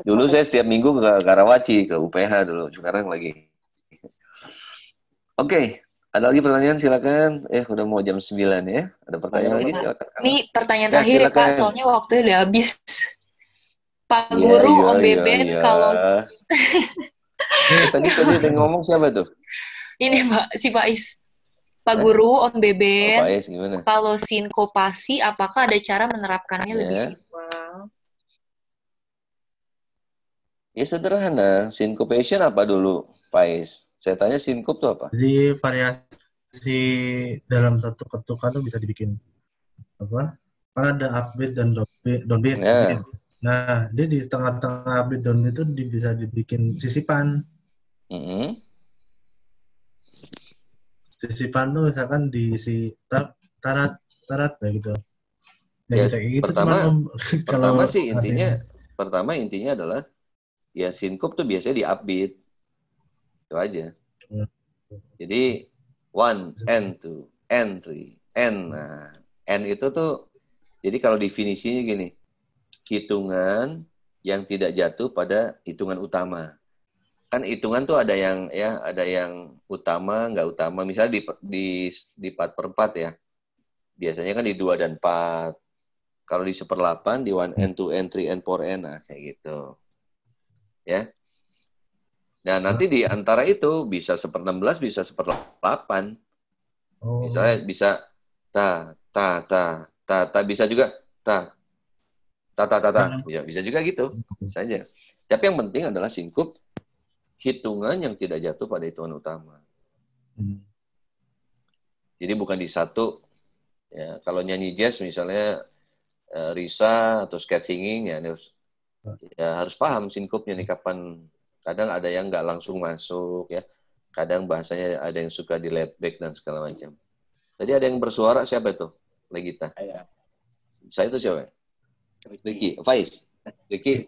Dulu saya setiap minggu ke Karawaci, ke UPH dulu. Sekarang lagi. Oke. Ada lagi pertanyaan, silakan. Udah mau jam 9 ya. Ada pertanyaan lagi, silakan. Ini pertanyaan terakhir ya, Pak, soalnya waktunya udah habis. Pak Guru, Om Beben, kalau... Tadi ngomong siapa tuh? Ini, Pak, si Faiz. Pak Guru, Om Beben, Faiz, gimana? Kalau sinkopasi, apakah ada cara menerapkannya lebih simpel? Ya sederhana. Syncopation apa dulu, Faiz? Saya tanya sinkop itu apa? Jadi variasi dalam satu ketukan tuh bisa dibikin apa? Kan ada upbeat dan downbeat. Ya. Nah, dia di tengah-tengah upbeat downbeat itu bisa dibikin sisipan. Sisipan tuh misalkan diisi tarat gitu. Ya, gitu pertama sih intinya adalah ya sinkop tuh biasanya di upbeat. Itu aja. Jadi 1, N, 2, N, 3, N. Nah, N itu tuh, jadi kalau definisinya gini, hitungan yang tidak jatuh pada hitungan utama. Kan hitungan tuh ada yang utama, nggak utama. Misalnya di 4/4 ya. Biasanya kan di 2 dan 4. Kalau di 1/8, di 1N, 2N, 3N, 4N, nah kayak gitu. Ya. Nah, nanti di antara itu bisa 1/16, bisa 1/8. Misalnya bisa ta, bisa juga ta. Bisa juga gitu. Saja. Tapi yang penting adalah sinkop hitungan yang tidak jatuh pada hitungan utama. Jadi bukan di satu. Ya, kalau nyanyi jazz misalnya Risa atau scat singing ya harus paham sinkopnya nih kapan. Kadang ada yang nggak langsung masuk ya. Kadang bahasanya ada yang suka di laid back dan segala macam. Tadi ada yang bersuara siapa itu? Legita. Saya itu siapa? Ricky. Faiz. Ricky.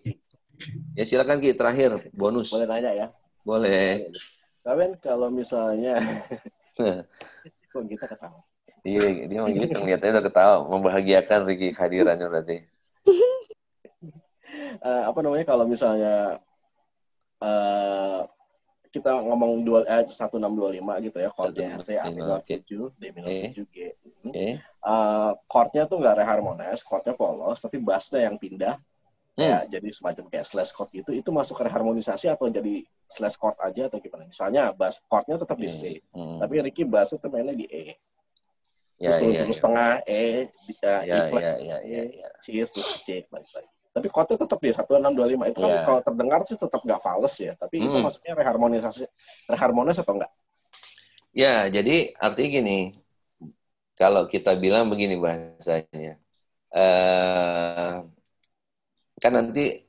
Ya silakan Ki, terakhir bonus. Boleh nanya ya? Boleh. Kalian kalau misalnya kok kita ketawa? Iya, dia mau gitu ngeliatnya udah ketawa, membahagiakan Ricky kehadirannya berarti. Kalau misalnya kita ngomong 1625 gitu ya, chordnya C, A minor 7, D minor 7, G. Chordnya tuh nggak reharmonize, chordnya polos, tapi bassnya yang pindah kayak jadi semacam kayak slash chord gitu, itu masuk ke reharmonisasi atau jadi slash chord aja atau gimana? Misalnya bass chordnya tetap di C, tapi Ricky bass itu mainnya di E. Terus turun setengah E, E flat, C, terus C, balik-balik. Tapi chordnya tetap di 1625 itu kan kalau terdengar sih tetap nggak fals ya, tapi itu maksudnya reharmonis atau enggak? Ya, jadi artinya gini, kalau kita bilang begini bahasanya, kan nanti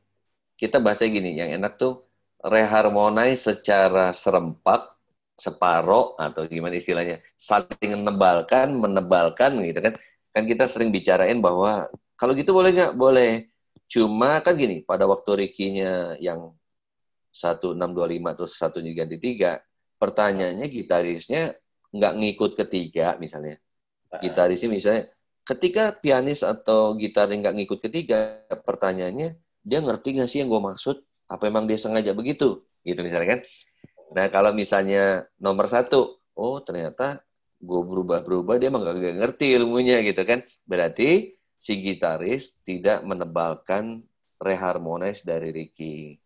kita bahasnya gini, yang enak tuh reharmonize secara serempak, separo atau gimana istilahnya, saling menebalkan gitu kan. Kan kita sering bicarain bahwa kalau gitu boleh nggak? Boleh. Cuma kan gini, pada waktu Ricky-nya yang 1625 terus satunya ganti 3, pertanyaannya gitarisnya nggak ngikut ketiga misalnya. Gitarisnya misalnya, ketika pianis atau gitar nggak ngikut ketiga, pertanyaannya, dia ngerti nggak sih yang gue maksud? Apa emang dia sengaja begitu? Gitu misalnya kan. Nah, kalau misalnya nomor 1, oh ternyata gue berubah-berubah, dia emang nggak ngerti ilmunya gitu kan. Berarti si gitaris tidak menebalkan reharmonize dari Ricky.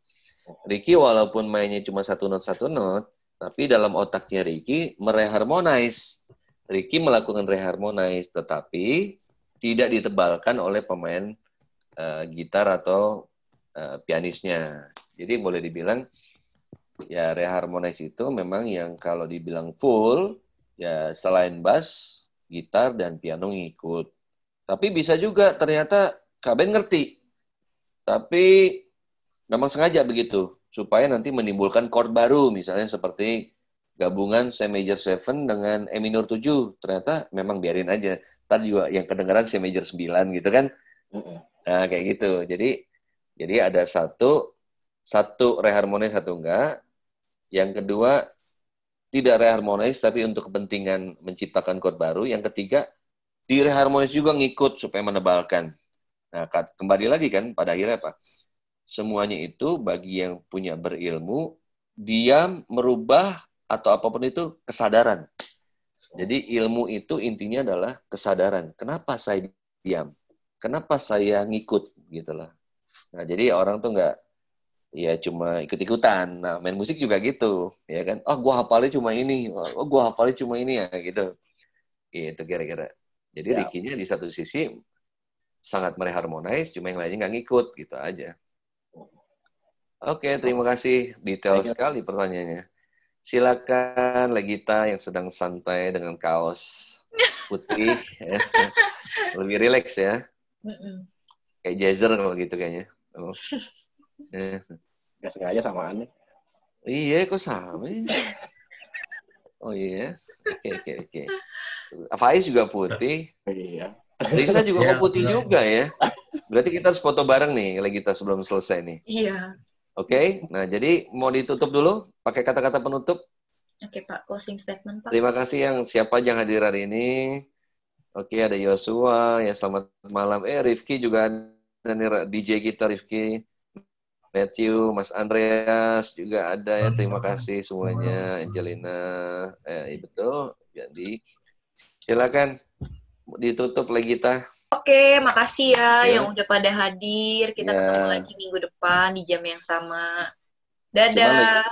Ricky walaupun mainnya cuma satu not, tapi dalam otaknya Ricky mereharmonize. Ricky melakukan reharmonize, tetapi tidak ditebalkan oleh pemain gitar atau pianisnya. Jadi boleh dibilang ya reharmonize itu memang yang kalau dibilang full, ya selain bass, gitar, dan piano ngikut. Tapi bisa juga ternyata Kak Ben ngerti, tapi memang sengaja begitu, supaya nanti menimbulkan chord baru, misalnya seperti gabungan C major 7 dengan E minor 7, ternyata memang biarin aja. Tadi juga yang kedengaran C major 9 gitu kan. Nah, kayak gitu. Jadi ada satu reharmonis, satu enggak. Yang kedua, tidak reharmonis, tapi untuk kepentingan menciptakan chord baru. Yang ketiga, direharmonis juga ngikut supaya menebalkan. Nah, kembali lagi kan, pada akhirnya apa? Semuanya itu bagi yang punya berilmu, dia merubah atau apapun itu kesadaran. Jadi ilmu itu intinya adalah kesadaran. Kenapa saya diam? Kenapa saya ngikut? Gitu lah. Nah, jadi orang tuh nggak ya cuma ikut-ikutan. Nah, main musik juga gitu, ya kan? Oh, gua hafalnya cuma ini. Oh, gua hafalnya cuma ini ya, gitu. Gitu kira-kira. Jadi Ricky-nya di satu sisi sangat mereharmonize, cuma yang lainnya nggak ngikut, gitu aja. Oke, terima kasih. Detail sekali pertanyaannya. Silakan Legita yang sedang santai dengan kaos putih. Ya. Lebih rileks ya. Kayak jazzer kalau gitu kayaknya. Oh. Gak sengaja samaan nih. Iya, kok sama? Oh iya. Oke. Faiz juga putih. Iya. Risa juga kok putih juga ya. Berarti kita harus foto bareng nih, Legita, sebelum selesai nih. Iya. Oke, nah jadi mau ditutup dulu pakai kata-kata penutup. Oke Pak, closing statement Pak. Terima kasih yang siapa aja yang hadir hari ini. Oke, ada Yosua, ya selamat malam. Rifki juga ada nih, DJ kita Rifki. Matthew, Mas Andreas juga ada ya, terima kasih semuanya. Angelina, betul. Jadi silakan ditutup Legita. Oke, makasih ya yang udah pada hadir. Kita ketemu lagi minggu depan di jam yang sama. Dadah.